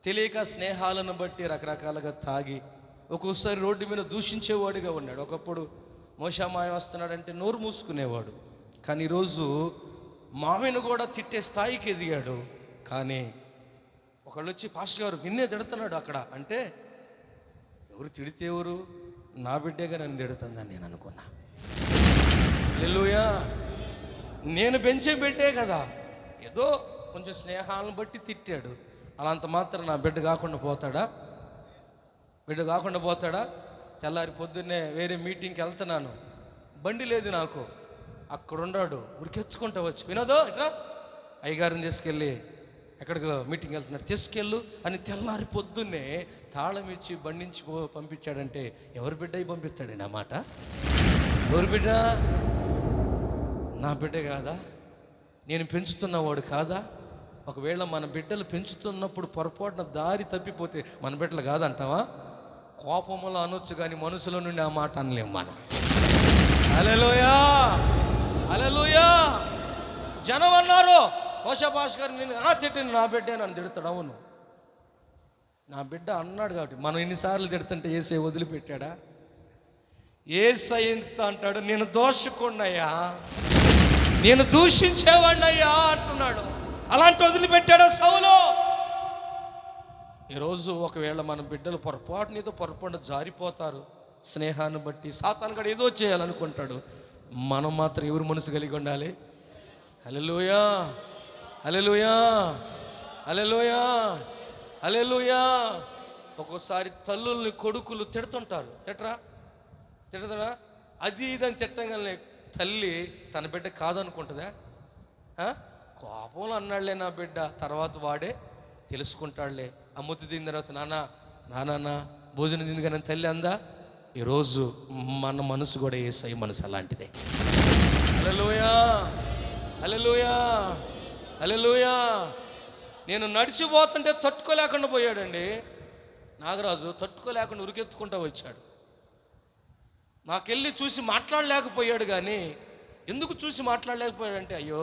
తెలియక స్నేహాలను బట్టి రకరకాలుగా తాగి ఒక్కోసారి రోడ్డు మీద దూషించేవాడిగా ఉన్నాడు. ఒకప్పుడు మోషా మాయ వస్తున్నాడంటే నోరు మూసుకునేవాడు. కానీ ఈరోజు మామయ్యను కూడా తిట్టే స్థాయికి ఎదిగాడు. కానీ ఒకళ్ళు వచ్చి, పాస్టర్ గారు నిన్నే తిడుతున్నాడు అక్కడ అంటే, ఎవరు తిడితే ఎవరు? నా బిడ్డగా నన్ను తిడుతుందని నేను అనుకున్నా. హల్లెలూయా. నేను పెంచే బిడ్డే కదా, ఏదో కొంచెం స్నేహాలను బట్టి తిట్టాడు, అలాంత మాత్రం నా బిడ్డ కాకుండా పోతాడా? బిడ్డ కాకుండా పోతాడా? తెల్లారి పొద్దున్నే వేరే మీటింగ్కి వెళ్తున్నాను, బండి లేదు నాకు, అక్కడున్నాడు, ఉరికెత్తుకుంటా వచ్చి, వినోదో ఇట్లా అయ్యగారిని తీసుకెళ్ళి ఎక్కడికి మీటింగ్ వెళ్తున్నాడు, తీసుకెళ్ళు అని తెల్లారి పొద్దున్నే తాళం ఇచ్చి బండి నుంచి పంపించాడంటే ఎవరి బిడ్డ పంపిస్తాడండి? ఆ మాట ఎవరి బిడ్డ? నా బిడ్డ కాదా? నేను పెంచుతున్నవాడు కాదా? ఒకవేళ మన బిడ్డలు పెంచుతున్నప్పుడు పొరపాటున దారి తప్పిపోతే మన బిడ్డలు కాదంటావా? కోపంలో అనొచ్చు కానీ మనసులో నుండి ఆ మాట అనలేము మనం. హల్లెలూయా, హల్లెలూయా. జనం అన్నారు, కోశభాష్ గారు నేను తిట్టిన నా బిడ్డే నన్ను తిడతాడు. అవును, నా బిడ్డ అన్నాడు కాబట్టి మనం ఎన్నిసార్లు తిడుతుంటే యేసే వదిలిపెట్టాడా? యేసయ్య ఎంత అంటాడు, నేను దోషకున్నయ్యా, నేను దూషించేవాడినయ్యా అంటున్నాడు. అలాంటి వదిలిపెట్టాడా సౌలు? ఈరోజు ఒకవేళ మన బిడ్డలు పొరపాటున జారిపోతారు, స్నేహాన్ని బట్టి సాతాను కూడా ఏదో చేయాలనుకుంటాడు. మనం మాత్రం ఎవరు మనసు కలిగి ఉండాలి? హల్లెలూయా, హల్లెలూయా, హల్లెలూయా, హల్లెలూయా. ఒక్కోసారి తల్లుల్ని కొడుకులు తిడుతుంటారు, తిడతారా? అది ఇదని తిట్టగానే తల్లి తన బిడ్డ కాదనుకుంటుందా? కోపంలో అన్నాడులే నా బిడ్డ, తర్వాత వాడే తెలుసుకుంటాడులే. అమ్ముతు తిన్న తర్వాత నాన్న భోజనం తింది కానీ తల్లి అందా? ఈరోజు మన మనసు కూడా యేసయ్య మనసు అలాంటిదే. హల్లెలూయా, హల్లెలూయా, హల్లెలూయా. నేను నడిచిపోతుంటే తట్టుకోలేకుండా పోయాడండి నాగరాజు, తట్టుకోలేకుండా ఉరికెత్తుకుంటూ వచ్చాడు. నాకెళ్ళి చూసి మాట్లాడలేకపోయాడు. కానీ ఎందుకు చూసి మాట్లాడలేకపోయాడంటే, అయ్యో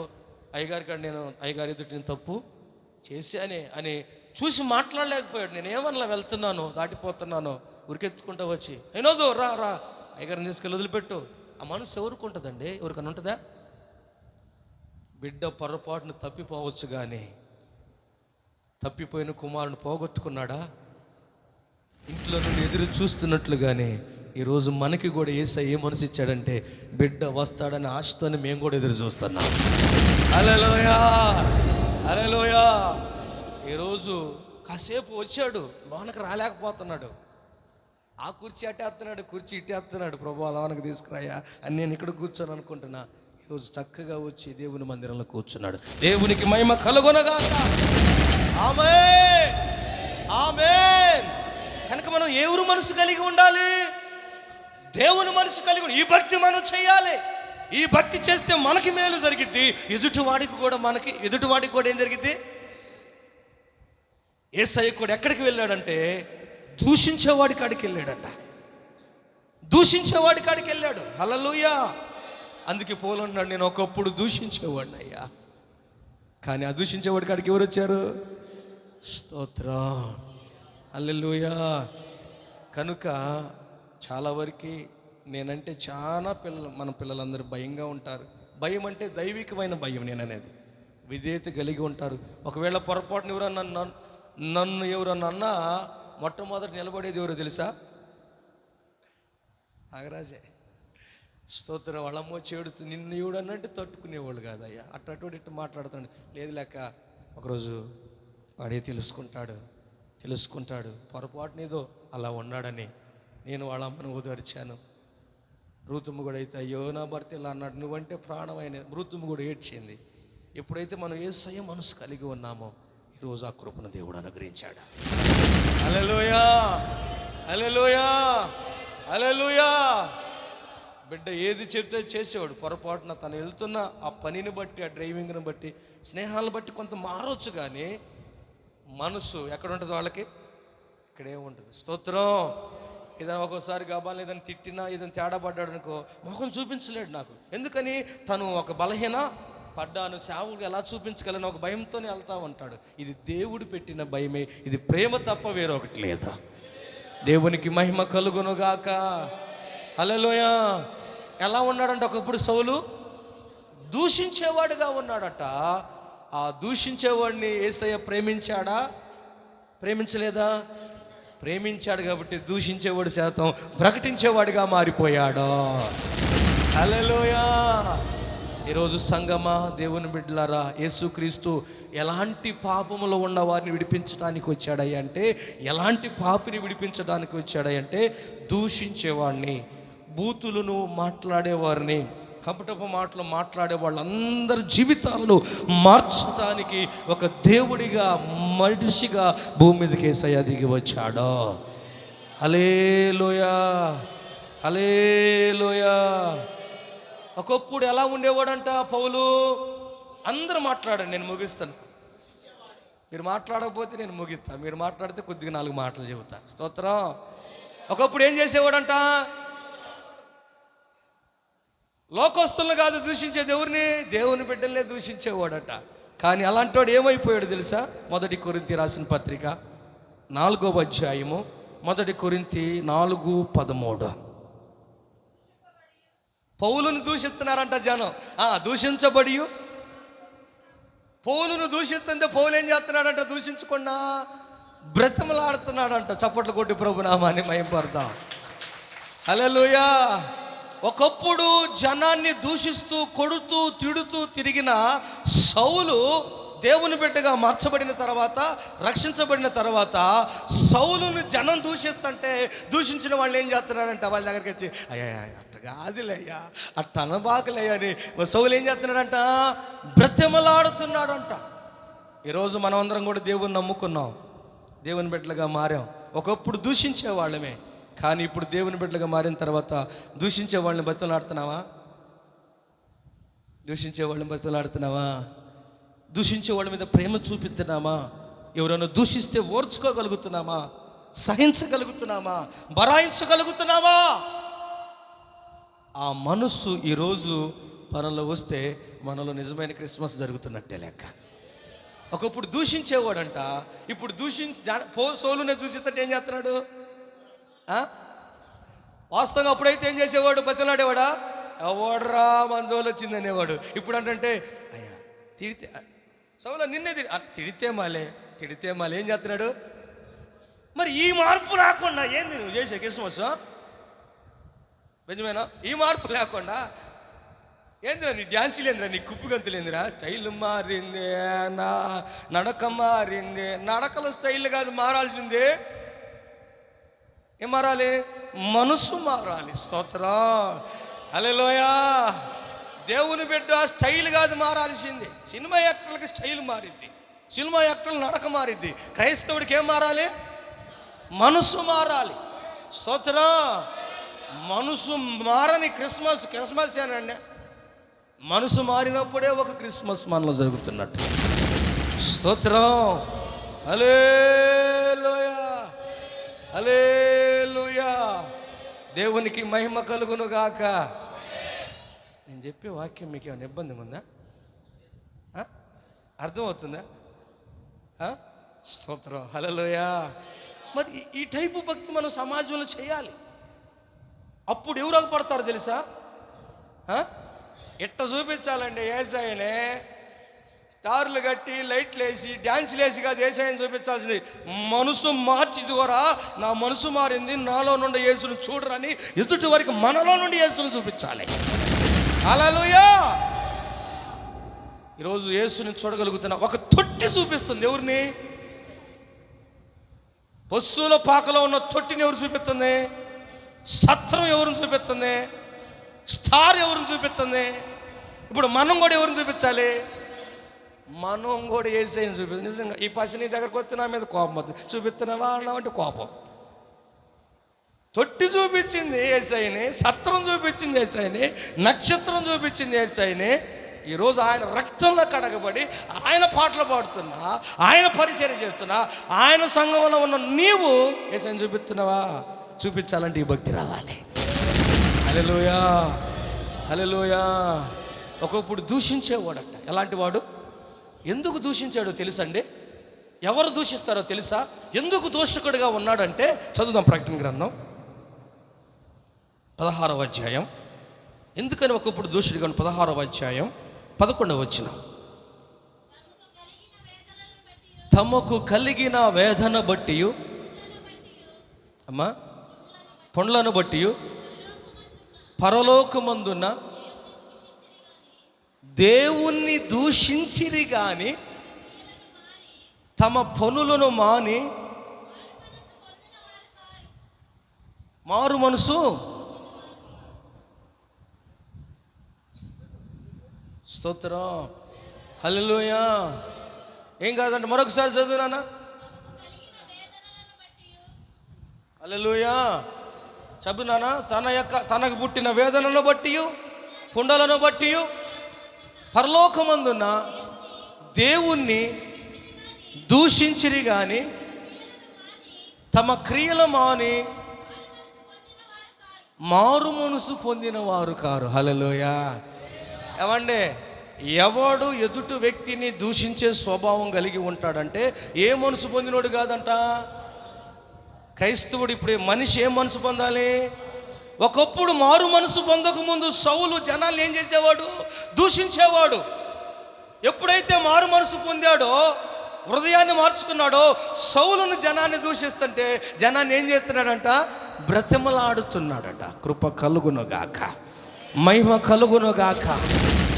అయ్యగారి నేను అయ్యగారి ఎదుటి నేను తప్పు చేశానే అని చూసి మాట్లాడలేకపోయాడు. నేను ఏమన్నా వెళ్తున్నాను, దాటిపోతున్నాను, ఉరికెత్తుకుంటూ వచ్చి అయినోదు రా అయ్యగారిని తీసుకెళ్ళి వదిలిపెట్టు. ఆ మనసు ఎవరికి ఉంటుందండి? ఎవరికన్నా ఉంటుందా? బిడ్డ పొరపాటును తప్పిపోవచ్చు, కానీ తప్పిపోయిన కుమారుని పోగొట్టుకున్నాడా? ఇంట్లో నుండి ఎదురు చూస్తున్నట్లుగానే ఈరోజు మనకి కూడా యేసయ్య ఏ మనసు ఇచ్చాడంటే, బిడ్డ వస్తాడని ఆశతోనే మేము కూడా ఎదురు చూస్తున్నాం. హల్లెలూయా, హల్లెలూయా. ఈరోజు కాసేపు వచ్చాడు, లోనకి రాలేకపోతున్నాడు. ఆ కుర్చీ అట్టేస్తున్నాడు, కుర్చీ ఇట్టేస్తున్నాడు. ప్రభువా లోనకి తీసుకురాయా అని నేను ఇక్కడ కూర్చొని అనుకుంటున్నా. ఈరోజు చక్కగా వచ్చి దేవుని మందిరంలో కూర్చున్నాడు. దేవునికి మహిమ కలుగునగాక. ఆమేన్, ఆమేన్. కనుక మనం ఎవరు మనసు కలిగి ఉండాలి? దేవుని మనసు కలిగి. ఈ భక్తి మనం చేయాలి. ఈ భక్తి చేస్తే మనకి మేలు జరిగిద్ది, ఎదుటివాడికి కూడా ఏం జరిగిద్ది? యేసయ్య కూడా ఎక్కడికి వెళ్ళాడంటే దూషించేవాడి కాడికి వెళ్ళాడట. దూషించేవాడి కాడికి వెళ్ళాడు. హల్లెలూయా. అందుకే పోలన్నాడు, నేను ఒకప్పుడు దూషించేవాడిని అయ్యా, కానీ ఆ దూషించేవాడి కాడికి ఎవరు వచ్చారు? స్తోత్రం, హల్లెలూయా. కనుక చాలా వరకు నేనంటే చాలా మన పిల్లలందరూ భయంగా ఉంటారు. భయం అంటే దైవికమైన భయం. నేననేది విధేయత కలిగి ఉంటారు. ఒకవేళ పొరపాటున నన్ను ఎవరన్నా అన్నా మొట్టమొదటి నిలబడేది ఎవరో తెలుసా? నాగరాజే. స్తోత్రం. వాళ్ళమ్మో చేడుతూ నిన్ను ఎవడు అన్నట్టు తట్టుకునేవాళ్ళు కాదయ్యా. అటు ఇటు మాట్లాడుతాడు. లేదు లేక ఒకరోజు వాడే తెలుసుకుంటాడు పొరపాటునేదో అలా ఉన్నాడని. నేను వాళ్ళ అమ్మను ఓదార్చాను. రూతుమ్మ కూడా అయితే, అయ్యో నా భర్త ఇలా అన్నాడు, నువ్వంటే ప్రాణమైన. రూతుమ్మ కూడా ఏడ్చింది. ఎప్పుడైతే మనం యేసయ్య మనసు కలిగి ఉన్నామో ఈరోజు ఆ కృపను దేవుడు అనుగ్రహించాడు. హల్లెలూయా, హల్లెలూయా, హల్లెలూయా. బిడ్డ ఏది చెప్తే చేసేవాడు. పొరపాటున తను వెళ్తున్న ఆ పనిని బట్టి, ఆ డ్రైవింగ్ని బట్టి, స్నేహాలను బట్టి కొంత మారవచ్చు, కానీ మనసు ఎక్కడ ఉంటుంది? వాళ్ళకి ఇక్కడే ఉంటుంది. స్తోత్రం. ఏదైనా ఒక్కోసారి గబాలు ఏదైనా తిట్టినా, ఏదైనా తేడా పడ్డాడు అనుకో, మొహం చూపించలేడు నాకు. ఎందుకని? తను ఒక బలహీన పడ్డాను, సేవకు ఎలా చూపించగలను ఒక భయంతోనే వెళ్తా ఉంటాడు. ఇది దేవుడు పెట్టిన భయమే. ఇది ప్రేమ తప్ప వేరొకటి లేదు. దేవునికి మహిమ కలుగునుగాక. హల్లెలూయా. ఎలా ఉన్నాడంటే, ఒకప్పుడు సౌలు దూషించేవాడుగా ఉన్నాడట. ఆ దూషించేవాడిని యేసయ్య ప్రేమించాడా? ప్రేమించలేదా? ప్రేమించాడు కాబట్టి దూషించేవాడు శాతం ప్రకటించేవాడిగా మారిపోయాడు. హల్లెలూయా. ఈరోజు సంగమా, దేవుని బిడ్డలారా, యేసుక్రీస్తు ఎలాంటి పాపములో ఉన్న వారిని విడిపించడానికి వచ్చాడయ్యా అంటే, ఎలాంటి పాపిని విడిపించడానికి వచ్చాడయ్యంటే, దూషించేవాడిని, బూతులను మాట్లాడేవారిని, కపటపు మాటలు మాట్లాడే వాళ్ళందరి జీవితాలను మార్చడానికి ఒక దేవుడిగా, మనిషిగా భూమి మీదకి యేసయ్య దిగి వచ్చాడు. హల్లెలూయా, హల్లెలూయా. ఒకప్పుడు ఎలా ఉండేవాడంట పౌలు? అందరూ మాట్లాడండి, నేను ముగిస్తాను. మీరు మాట్లాడకపోతే నేను ముగిస్తాను, మీరు మాట్లాడితే కొద్దిగా 4 మాటలు చెబుతా. స్తోత్రం. ఒకప్పుడు ఏం చేసేవాడంట? లోకస్తులను కాదు దూషించే దేవుని బిడ్డలనే దూషించేవాడట. కానీ అలాంటి వాడు ఏమైపోయాడు తెలుసా? 1 కొరింథీ రాసిన పత్రిక 4వ అధ్యాయము, 1 కొరింథీ 4:13. పౌలును దూషిస్తున్నారంట జనం. దూషించబడి పౌలును దూషిస్తుంటే పౌలు ఏం చేస్తున్నాడంట? దూషించకుండా బ్రతిమలాడుతున్నాడంట. చప్పట్లు కొట్టి ప్రభు నామాన్ని మహిమపడతాం. హల్లెలూయా. ఒకప్పుడు జనాన్ని దూషిస్తూ, కొడుతూ, తిడుతూ తిరిగిన సౌలు దేవుని బిడ్డగా మార్చబడిన తర్వాత, రక్షించబడిన తర్వాత, సౌలును జనం దూషిస్తుంటే దూషించిన వాళ్ళు ఏం చేస్తున్నారంట? వాళ్ళ దగ్గరికి వచ్చి అయ్యా అట్ట కాదులేయ్యా, అట్ట అనబాకులేయ్యా అని సౌలు ఏం చేస్తున్నాడంట? బ్రతిమలాడుతున్నాడంట. ఈరోజు మనం అందరం కూడా దేవుని నమ్ముకున్నాం, దేవుని బిడ్డలుగా మారాం. ఒకప్పుడు దూషించే వాళ్ళమే, కానీ ఇప్పుడు దేవుని బిడ్డలుగా మారిన తర్వాత దూషించే వాళ్ళని బతిమలాడుతున్నావా? దూషించే వాళ్ళని బతిమలాడుతున్నావా? దూషించే వాళ్ళ మీద ప్రేమ చూపిస్తున్నామా? ఎవరైనా దూషిస్తే ఓర్చుకోగలుగుతున్నామా? సహించగలుగుతున్నామా? బరాయించగలుగుతున్నామా? ఆ మనస్సు ఈరోజు మనలో వస్తే మనలో నిజమైన క్రిస్మస్ జరుగుతున్నట్టే లెక్క. ఒకప్పుడు దూషించేవాడంట, ఇప్పుడు సౌలునే దూషిస్తుంటే ఏం చేస్తున్నాడు? వాస్తవంగా అప్పుడైతే ఏం చేసేవాడు? బతిలాడేవాడా? ఎవడరా మంజోలు వచ్చింది అనేవాడు. ఇప్పుడు అంటే అయ్యా తిడితే సౌలు నిన్నే తిడితే మాలే ఏం చేస్తున్నాడు? మరి ఈ మార్పు రాకుండా ఏంది నువ్వు చేసే క్రిస్మస్? నిజమేనా? ఈ మార్పు లేకుండా ఏందిరా నీ డ్యాన్సులు, ఏందిరా నీ కుప్పిగంతులేందిరా? స్టైల్ మారింది, నడక మారింది. నడకలు స్టైల్ కాదు మారాల్సింది. ఏం మారాలి? మనసు మారాలి. స్తోత్రం. హల్లెలూయా. దేవుని బిడ్డ స్టైల్ కాదు మారాల్సింది. సినిమా యాక్టర్లకి స్టైల్ మారిద్ది, సినిమా యాక్టర్లు నడక మారిద్ది. క్రైస్తవుడికి ఏం మారాలి? మనసు మారాలి. స్తోత్రం. మనసు మారని క్రిస్మస్ ఏనండి. మనసు మారినప్పుడే ఒక క్రిస్మస్ మనలో జరుగుతున్నట్టు. స్తోత్రం. హల్లెలూయా, హల్లెలూయా. దేవునికి మహిమ కలుగును గాక. నేను చెప్పే వాక్యం మీకు ఏమైనా ఇబ్బందిగా ఉందా? అర్థమవుతుందా? స్తోత్రం. హల్లెలూయా. మరి ఈ టైపు భక్తి మనం సమాజంలో చేయాలి. అప్పుడు ఎవరు పడతారు తెలుసా? ఎట్ట చూపించాలండి యేసయ్యనే? స్టార్లు కట్టి, లైట్లు వేసి, డ్యాన్సులు వేసి కాదు యేసయ్యని చూపించాల్సింది. మనసు మార్చి, ఇదిగోరా నా మనసు మారింది, నాలో నుండి యేసును చూడరని ఎదుటి వరకు మనలో నుండి యేసును చూపించాలి. హల్లెలూయా. ఈరోజు యేసుని చూడగలుగుతున్నా ఒక తొట్టి చూపిస్తుంది. ఎవరిని? పశువుల పాకలో ఉన్న తొట్టిని ఎవరు చూపిస్తుంది? సత్రం ఎవరిని చూపిస్తుంది? స్టార్ ఎవరిని చూపిస్తుంది? ఇప్పుడు మనం కూడా ఎవరిని చూపించాలి? మనం కూడా యేసయ్యని చూపిస్తుంది. నిజంగా ఈ పసి నీ దగ్గరకు వస్తే నా మీద కోపం వస్తుంది. చూపిస్తున్నావా అన్నావంటే కోపం. తొట్టి చూపించింది యేసయ్యని, సత్రం చూపించింది యేసయ్యని, నక్షత్రం చూపించింది యేసయ్యని. ఈరోజు ఆయన రక్తంలో కడగబడి ఆయన పాటలు పాడుతున్నా, ఆయన పరిచర్య చేస్తున్నా, ఆయన సంఘంలో ఉన్న నీవు యేసయ్యని చూపిస్తున్నావా? చూపించాలంటే ఈ భక్తి రావాలి. హల్లెలూయా, హల్లెలూయా. ఒకప్పుడు దూషించేవాడట. ఎలాంటి వాడు? ఎందుకు దూషించాడో తెలుసండి? ఎవరు దూషిస్తారో తెలుసా? ఎందుకు దూషకుడిగా ఉన్నాడంటే చదువుదాం ప్రకటన గ్రంథం 16వ అధ్యాయం. ఎందుకని ఒకప్పుడు దూషుడిగా? 16వ అధ్యాయం 11వ వచనం. తమకు కలిగిన వేదన బట్టి, అమ్మా, పండ్లను బట్టి పరలోకమందున్న దేవుణ్ణి దూషించిరి గాని తమ పనులను మాని మారు మనసు. స్తోత్రం, హల్లెలూయా. ఏం కాదంటే మరొకసారి చదువునా. హల్లెలూయా. చదువునానా. తనకు పుట్టిన వేదనను బట్టి కుండలను బట్టి పరలోకమందున్న దేవుణ్ణి దూషించిరి గాని తమ క్రియలు మాని మారు మనసు పొందిన వారు కారు. హల్లెలూయా. ఏమండి, ఎవడు ఎదుటి వ్యక్తిని దూషించే స్వభావం కలిగి ఉంటాడంటే ఏ మనసు పొందినోడు కాదంట. క్రైస్తవుడు ఇప్పుడు మనిషి ఏ మనసు పొందాలి? ఒకప్పుడు మారు మనసు పొందక ముందు సౌలు జనాలు ఏం చేసేవాడు? దూషించేవాడు. ఎప్పుడైతే మారు మనసు పొందాడో, హృదయాన్ని మార్చుకున్నాడో, సౌలును జనాన్ని దూషిస్తుంటే జనాన్ని ఏం చేస్తున్నాడంట? బ్రతిమలాడుతున్నాడట. కృప కలుగునుగాక, మహిమ కలుగునుగాక,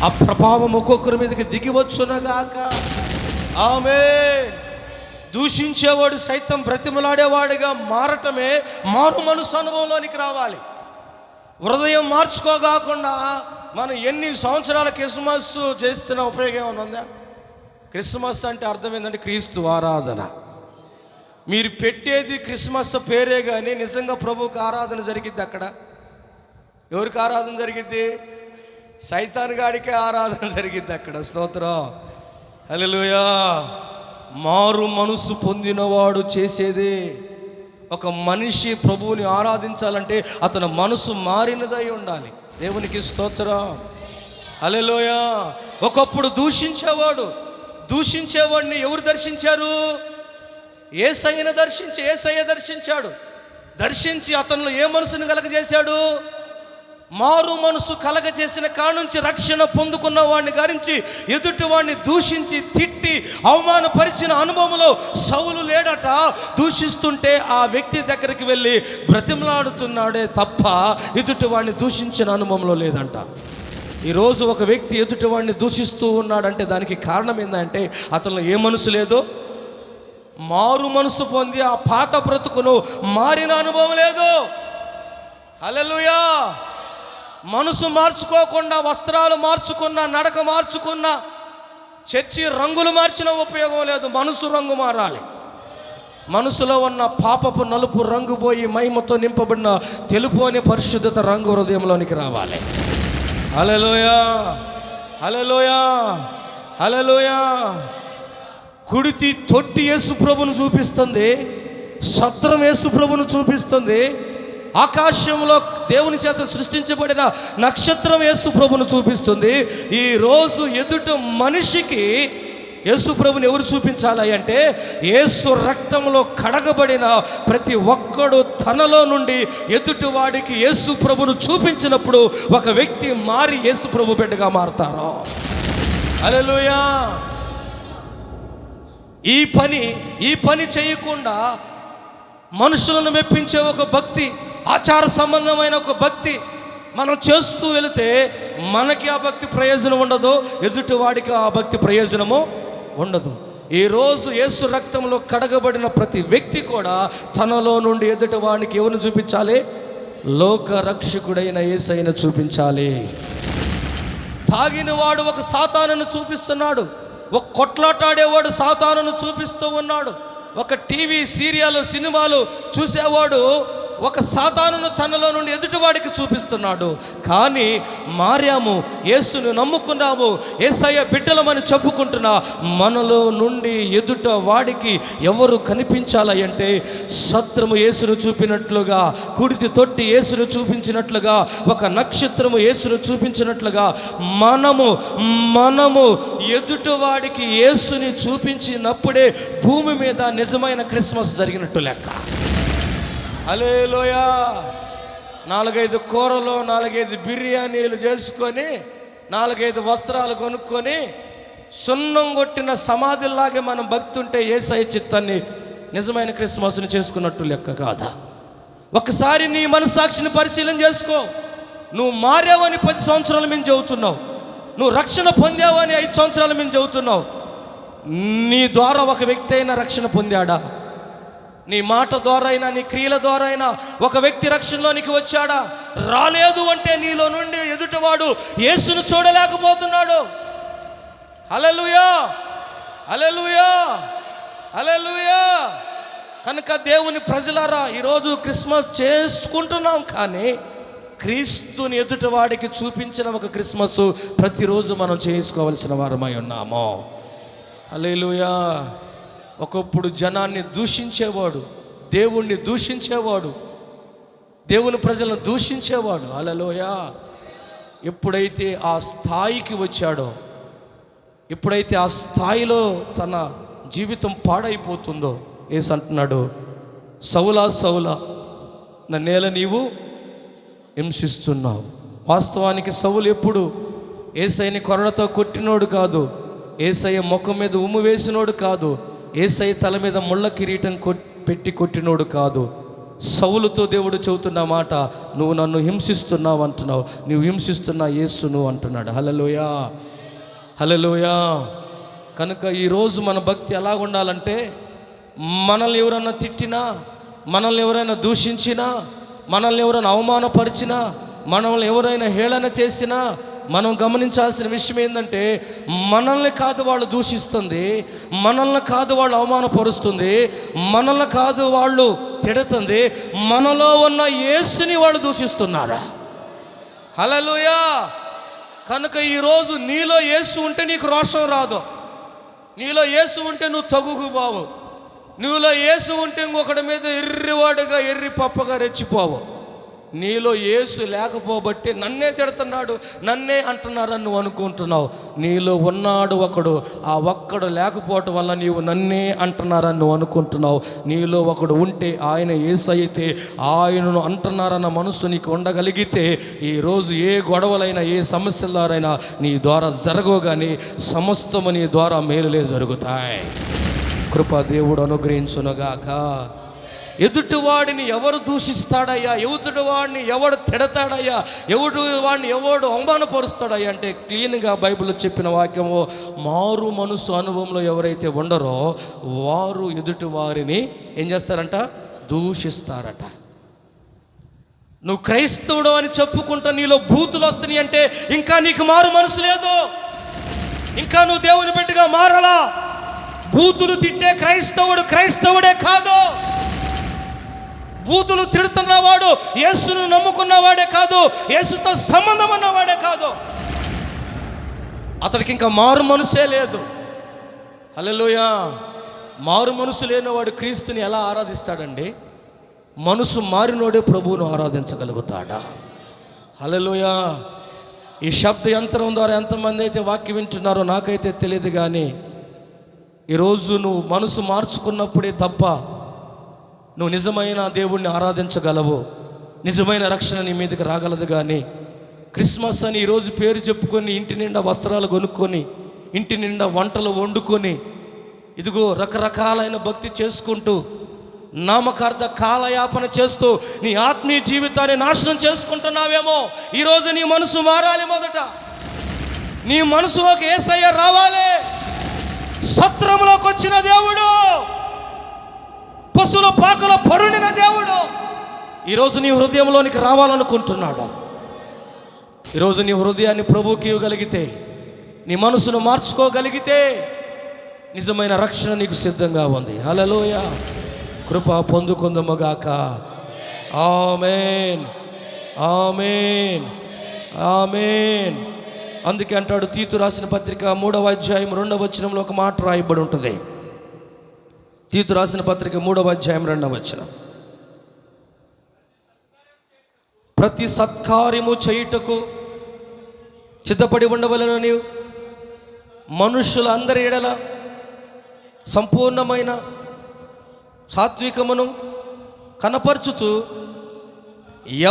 ఆ ప్రభావం ఒక్కొక్కరి మీదకి దిగివచ్చునుగాక. ఆమేన్. దూషించేవాడు సైతం బ్రతిమలాడేవాడిగా మారటమే మారు మనసు అనుభవంలోనికి రావాలి. హృదయం మార్చుకోగాకుండా మనం ఎన్ని సంవత్సరాల క్రిస్మస్ చేస్తున్న ఉపయోగం ఏమైనా ఉందా? క్రిస్మస్ అంటే అర్థం ఏంటంటే క్రీస్తు ఆరాధన. మీరు పెట్టేది క్రిస్మస్ పేరే కానీ నిజంగా ప్రభువుకి ఆరాధన జరిగిద్ది అక్కడ? ఎవరికి ఆరాధన జరిగిద్ది? సైతాన్ గాడికే ఆరాధన జరిగిద్ది అక్కడ. స్తోత్రం, హల్లెలూయా. మారు మనసు పొందినవాడు చేసేది. ఒక మనిషి ప్రభువుని ఆరాధించాలంటే అతని మనసు మారినదై ఉండాలి. దేవునికి స్తోత్రం, హల్లెలూయా. ఒకప్పుడు దూషించేవాడిని ఎవరు దర్శించారు? యేసయ్యను యేసయ్య దర్శించాడు. దర్శించి అతనిలో ఏ మనసును కలగజేశాడు? మారు మనసు కలగజేసిన కాడ నుంచి రక్షణ పొందుకున్న వాడిని గురించి ఎదుటి వాడిని దూషించి తిట్టి అవమానపరిచిన అనుభవంలో సౌలు లేడట. దూషిస్తుంటే ఆ వ్యక్తి దగ్గరికి వెళ్ళి బ్రతిమలాడుతున్నాడే తప్ప ఎదుటి వాడిని దూషించిన అనుభవంలో లేదంట. ఈరోజు ఒక వ్యక్తి ఎదుటి వాడిని దూషిస్తూ ఉన్నాడంటే దానికి కారణం ఏంటంటే అతనిలో ఏ మనసు లేదో, మారు మనసు పొంది ఆ పాత బ్రతుకును మారిన అనుభవం లేదు. హల్లెలూయా. మనసు మార్చుకోకుండా వస్త్రాలు మార్చుకున్నా, నడక మార్చుకున్నా, చర్చి రంగులు మార్చిన ఉపయోగం లేదు. మనసు రంగు మారాలి. మనసులో ఉన్న పాపపు నలుపు రంగు పోయి మహిమతో నింపబడిన తెలుపు అనే పరిశుద్ధత రంగు హృదయంలోనికి రావాలి. హల్లెలూయా, హల్లెలూయా, హల్లెలూయా. కుడితి తొట్టి యేసు ప్రభును చూపిస్తుంది, సత్రం యేసు ప్రభును చూపిస్తుంది, ఆకాశంలో దేవుని చేత సృష్టించబడిన నక్షత్రం యేసు ప్రభును చూపిస్తుంది. ఈరోజు ఎదుటి మనిషికి యేసు ప్రభుని ఎవరు చూపించాలి అంటే యేసు రక్తంలో కడగబడిన ప్రతి ఒక్కడు తనలో నుండి ఎదుటి వాడికి యేసు ప్రభును చూపించినప్పుడు ఒక వ్యక్తి మారి యేసు ప్రభు బిడ్డగా మారతారు. హల్లెలూయా. ఈ పని చేయకుండా మనుషులను మెప్పించే ఒక భక్తి, ఆచార సంబంధమైన ఒక భక్తి మనం చేస్తూ వెళితే మనకి ఆ భక్తి ప్రయోజనం ఉండదు, ఎదుటి వాడికి ఆ భక్తి ప్రయోజనము ఉండదు. ఈరోజు యేసు రక్తంలో కడగబడిన ప్రతి వ్యక్తి కూడా తనలో నుండి ఎదుటి వాడికి ఎవరిని చూపించాలి? లోక రక్షకుడైన యేసయ్యను చూపించాలి. తాగిన వాడు ఒక సాతానును చూపిస్తున్నాడు, ఒక కొట్లాటాడేవాడు సాతానును చూపిస్తూ ఉన్నాడు, ఒక టీవీ సీరియల్ సినిమాలు చూసేవాడు ఒక సాతానును తనలో నుండి ఎదుటివాడికి చూపిస్తున్నాడు. కానీ మారాము, యేసును నమ్ముకున్నాము, యేసయ్య బిడ్డలమని చెప్పుకుంటున్నా మనలో నుండి ఎదుట వాడికి ఎవరు కనిపించాలి అంటే సత్రము యేసును చూపినట్లుగా, కుడితి తొట్టి యేసును చూపించినట్లుగా, ఒక నక్షత్రము యేసును చూపించినట్లుగా మనము ఎదుటివాడికి యేసుని చూపించినప్పుడే భూమి మీద నిజమైన క్రిస్మస్ జరిగినట్టు లెక్క. హల్లెలూయా. 4-5 కూరలు, 4-5 బిర్యానీలు చేసుకొని, 4-5 వస్త్రాలు కొనుక్కొని సున్నం కొట్టిన సమాధిలాగే మనం భక్తుంటే యేసయ్య చిత్తాన్ని నిజమైన క్రిస్మస్ని చేసుకున్నట్టు లెక్క కాదా? ఒకసారి నీ మనస్సాక్షిని పరిశీలన చేసుకో. నువ్వు మారావని 10 సంవత్సరాల మీద చెబుతున్నావు, నువ్వు రక్షణ పొందావు అని 5 సంవత్సరాల మీద చెబుతున్నావు. నీ ద్వారా ఒక వ్యక్తి అయినా రక్షణ పొందాడా? నీ మాట ద్వారా అయినా, నీ క్రియల ద్వారా అయినా ఒక వ్యక్తి రక్షణలోనికి వచ్చాడా? రాలేదు అంటే నీలో నుండి ఎదుటివాడు యేసును చూడలేకపోతున్నాడు. హల్లెలూయా, హల్లెలూయా, హల్లెలూయా. కనుక దేవుని ప్రజలారా, ఈరోజు క్రిస్మస్ చేసుకుంటున్నాం, కానీ క్రీస్తుని ఎదుటివాడికి చూపించిన ఒక క్రిస్మస్ ప్రతిరోజు మనం చేసుకోవలసిన వారమై ఉన్నాము. హల్లెలూయా. ఒకప్పుడు జనాన్ని దూషించేవాడు, దేవుణ్ణి దూషించేవాడు, దేవుని ప్రజలను దూషించేవాడు. హల్లెలూయా. ఎప్పుడైతే ఆ స్థాయికి వచ్చాడో, ఎప్పుడైతే ఆ స్థాయిలో తన జీవితం పాడైపోతుందో, యేసు అంటున్నాడు, సౌలా సౌలా నన్నేల నీవు హింసిస్తున్నావు. వాస్తవానికి సౌలు ఎప్పుడు యేసయ్యని కొరడతో కొట్టినోడు కాదు, యేసయ్య ముఖం మీద ఉమ్ము వేసినోడు కాదు, యేసయ్య తల మీద ముళ్ళ కిరీటం పెట్టి కొట్టినోడు కాదు. సౌలుతో దేవుడు చెబుతున్న మాట, నువ్వు నన్ను హింసిస్తున్నావు అంటున్నావు, నువ్వు హింసిస్తున్నా యేసును అంటున్నాడు. హల్లెలూయా, హల్లెలూయా. కనుక ఈరోజు మన భక్తి ఎలా ఉండాలంటే, మనల్ని ఎవరైనా తిట్టినా, మనల్ని ఎవరైనా దూషించినా, మనల్ని ఎవరైనా అవమానపరిచినా, మనల్ని ఎవరైనా హేళన చేసినా, మనం గమనించాల్సిన విషయం ఏంటంటే, మనల్ని కాదు వాళ్ళు దూషిస్తుంది, మనల్ని కాదు వాళ్ళు అవమానపరుస్తుంది, మనల్ని కాదు వాళ్ళు తిడుతుంది, మనలో ఉన్న యేసుని వాళ్ళు దూషిస్తున్నారా? హల్లెలూయా. కనుక ఈరోజు నీలో యేసు ఉంటే నీకు రోషం రాదు, నీలో యేసు ఉంటే నువ్వు తగుకు బావు, నీలో యేసు ఉంటే ఇంకొకటి మీద ఎర్రివాడుగా ఎర్రి పప్పగా రెచ్చిపోవు. నీలో యేసు లేకపోబట్టి నన్నే తిడుతున్నాడు, నన్నే అంటున్నారని నువ్వు అనుకుంటున్నావు. నీలో ఉన్నాడు ఒకడు, ఆ ఒక్కడు లేకపోవటం వల్ల నీవు నన్నే అంటున్నారని నువ్వు అనుకుంటున్నావు. నీలో ఒకడు ఉంటే ఆయన యేసు అయితే ఆయనను అంటున్నారన్న మనసు నీకు ఉండగలిగితే, ఈరోజు ఏ గొడవలైనా, ఏ సమస్యల ద్వారైనా నీ ద్వారా జరగవు, కానీ సమస్తము నీ ద్వారా మేలులే జరుగుతాయి. కృప దేవుడు అనుగ్రహించునుగాక. ఎదుటివాడిని ఎవరు దూషిస్తాడయ్యా, ఎదుటివాడిని ఎవడు తిడతాడయ్యా, వాడిని ఎవడు అవమానపరుస్తాడయ్యా అంటే, క్లీన్గా బైబిల్లో చెప్పిన వాక్యము, మారు మనసు అనుభవంలో ఎవరైతే ఉండరో వారు ఎదుటివారిని ఏం చేస్తారంట? దూషిస్తారట. నువ్వు క్రైస్తవుడు అని చెప్పుకుంటా నీలో బూతులు వస్తున్నాయి అంటే ఇంకా నీకు మారు మనసు లేదు, ఇంకా నువ్వు దేవుని బిడ్డగా మారాలా. బూతులు తిట్టే క్రైస్తవుడు క్రైస్తవుడే కాదు. బూతులు తిడుతున్నవాడు యేసును నమ్ముకున్నవాడే కాదు, యేసుతో సంబంధం ఉన్నవాడే కాదు, అతడికి ఇంకా మారు మనసే లేదు. హల్లెలూయా. మారు మనసు లేనివాడు క్రీస్తుని ఎలా ఆరాధిస్తాడండి? మనసు మారినోడే ప్రభువును ఆరాధించగలుగుతాడా? హల్లెలూయా. ఈ శబ్ద యంత్రం ద్వారా ఎంతమంది అయితే వాక్యం వింటున్నారో నాకైతే తెలియదు, కానీ ఈరోజు నువ్వు మనసు మార్చుకున్నప్పుడే తప్ప నువ్వు నిజమైన దేవుణ్ణి ఆరాధించగలవు, నిజమైన రక్షణ నీ మీదకి రాగలదు. కానీ క్రిస్మస్ అని ఈరోజు పేరు చెప్పుకొని ఇంటి నిండా వస్త్రాలు కొనుక్కొని, ఇంటి నిండా వంటలు వండుకొని, ఇదిగో రకరకాలైన భక్తి చేసుకుంటూ, నామకార్థ కాలయాపన చేస్తూ నీ ఆత్మీయ జీవితాన్ని నాశనం చేసుకుంటున్నావేమో. ఈరోజు నీ మనసు మారాలి. మొదట నీ మనసులోకి యేసయ్య రావాలి. సత్రంలోకి వచ్చిన దేవుడు, పశువుల పాకల పరుడిన దేవుడు ఈరోజు నీ హృదయంలోనికి రావాలనుకుంటున్నాడు. ఈరోజు నీ హృదయాన్ని ప్రభువుకి ఇవ్వగలిగితే, నీ మనసును మార్చుకోగలిగితే నిజమైన రక్షణ నీకు సిద్ధంగా ఉంది. హల్లెలూయా. కృప పొందుకుందుముగాక. ఆమేన్, ఆమేన్, ఆమేన్. అందుకే అంటాడు, తీతు రాసిన పత్రిక 3వ అధ్యాయం 2వ వచనంలో ఒక మాట రాయబడి ఉంటుంది. తీతు రాసిన పత్రిక 3వ అధ్యాయం 2వ వచనం, ప్రతి సత్కార్యము చేయుటకు సిద్ధపడి ఉండవలెనని మనుషులందరి ఎడల సంపూర్ణమైన సాత్వికమును కనపరచుతూ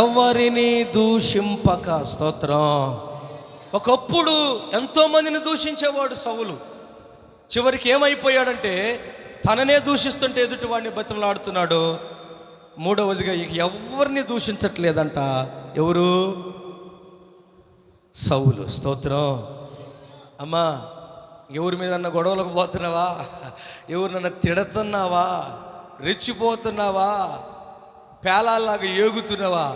ఎవరిని దూషింపక. స్తోత్రం. ఒకప్పుడు ఎంతోమందిని దూషించేవాడు సౌలు. చివరికి ఏమైపోయాడంటే, తననే దూషిస్తుంటే ఎదుటివాడిని బతిమలాడుతున్నాడు. మూడవదిగా ఎవరిని దూషించట్లేదంట. ఎవరు? సౌలు. స్తోత్రం. అమ్మా, ఎవరి మీదన్నా గొడవలకు పోతున్నావా? ఎవరినన్నా తిడుతున్నావా? రెచ్చిపోతున్నావా? పేలాల్లాగా ఏగుతున్నావా?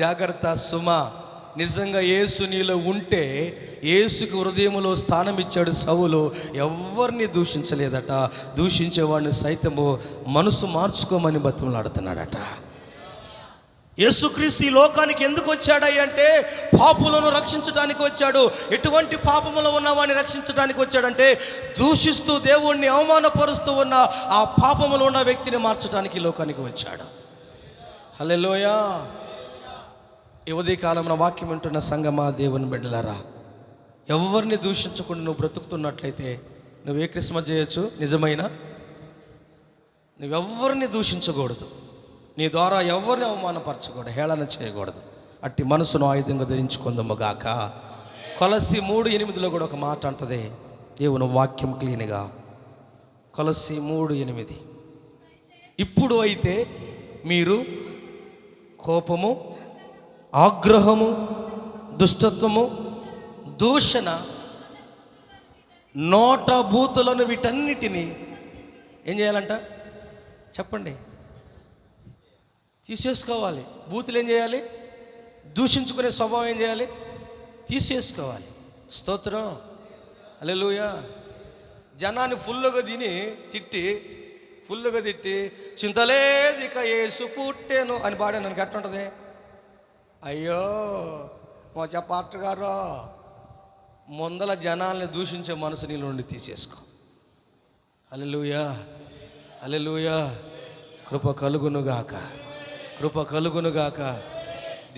జాగ్రత్త సుమా. నిజంగా యేసు నీలో ఉంటే, యేసుకి హృదయంలో స్థానం ఇచ్చాడు సౌలు. ఎవరిని దూషించలేదట. దూషించేవాడిని సైతము మనసు మార్చుకోమని బతిమలాడుతున్నాడట. యేసుక్రీస్తు ఈ లోకానికి ఎందుకు వచ్చాడయ్య అంటే, పాపులను రక్షించడానికి వచ్చాడు. ఎటువంటి పాపములో ఉన్నవాడిని రక్షించడానికి వచ్చాడంటే, దూషిస్తూ దేవుణ్ణి అవమానపరుస్తూ ఉన్న ఆ పాపములో ఉన్న వ్యక్తిని మార్చడానికి ఈ లోకానికి వచ్చాడు. హల్లెలూయా. ఈ ఉదయకాలం వాక్యం వింటున్న సంగమా, దేవుని బిడ్డలారా, ఎవరిని దూషించకుండా నువ్వు బ్రతుకుతున్నట్లయితే నువ్వే క్రిస్మస్ చేయొచ్చు. నిజమైన నువ్వెవరిని దూషించకూడదు. నీ ద్వారా ఎవరిని అవమానపరచకూడదు, హేళన చేయకూడదు. అట్టి మనసును ఆయుధంగా ధరించుకుందాము గాక. కొలస్సీ 3:8 కూడా ఒక మాట అంటది దేవుని వాక్యం క్లీన్గా. కొలస్సీ 3:8, ఇప్పుడు అయితే మీరు కోపము, ఆగ్రహము, దుష్టత్వము, దూషణ, నోట బూతులను వీటన్నిటినీ ఏం చేయాలంట చెప్పండి? తీసేసుకోవాలి. బూతులు ఏం చేయాలి? దూషించుకునే స్వభావం ఏం చేయాలి? తీసేసుకోవాలి. స్తోత్రం. హల్లెలూయా. జనాన్ని ఫుల్లుగా తిట్టి చింతలేదు ఇక యేసు పుట్టేను అని పాడాను. నాకు ఎట్లా ఉంటుంది? అయ్యో మా పాస్టర్ గారు, ముందల జనాల్ని దూషించే మనసు నీళ్ళ నుండి తీసేసుకో. హల్లెలూయా, హల్లెలూయా. కృప కలుగునుగాక, కృప కలుగునుగాక.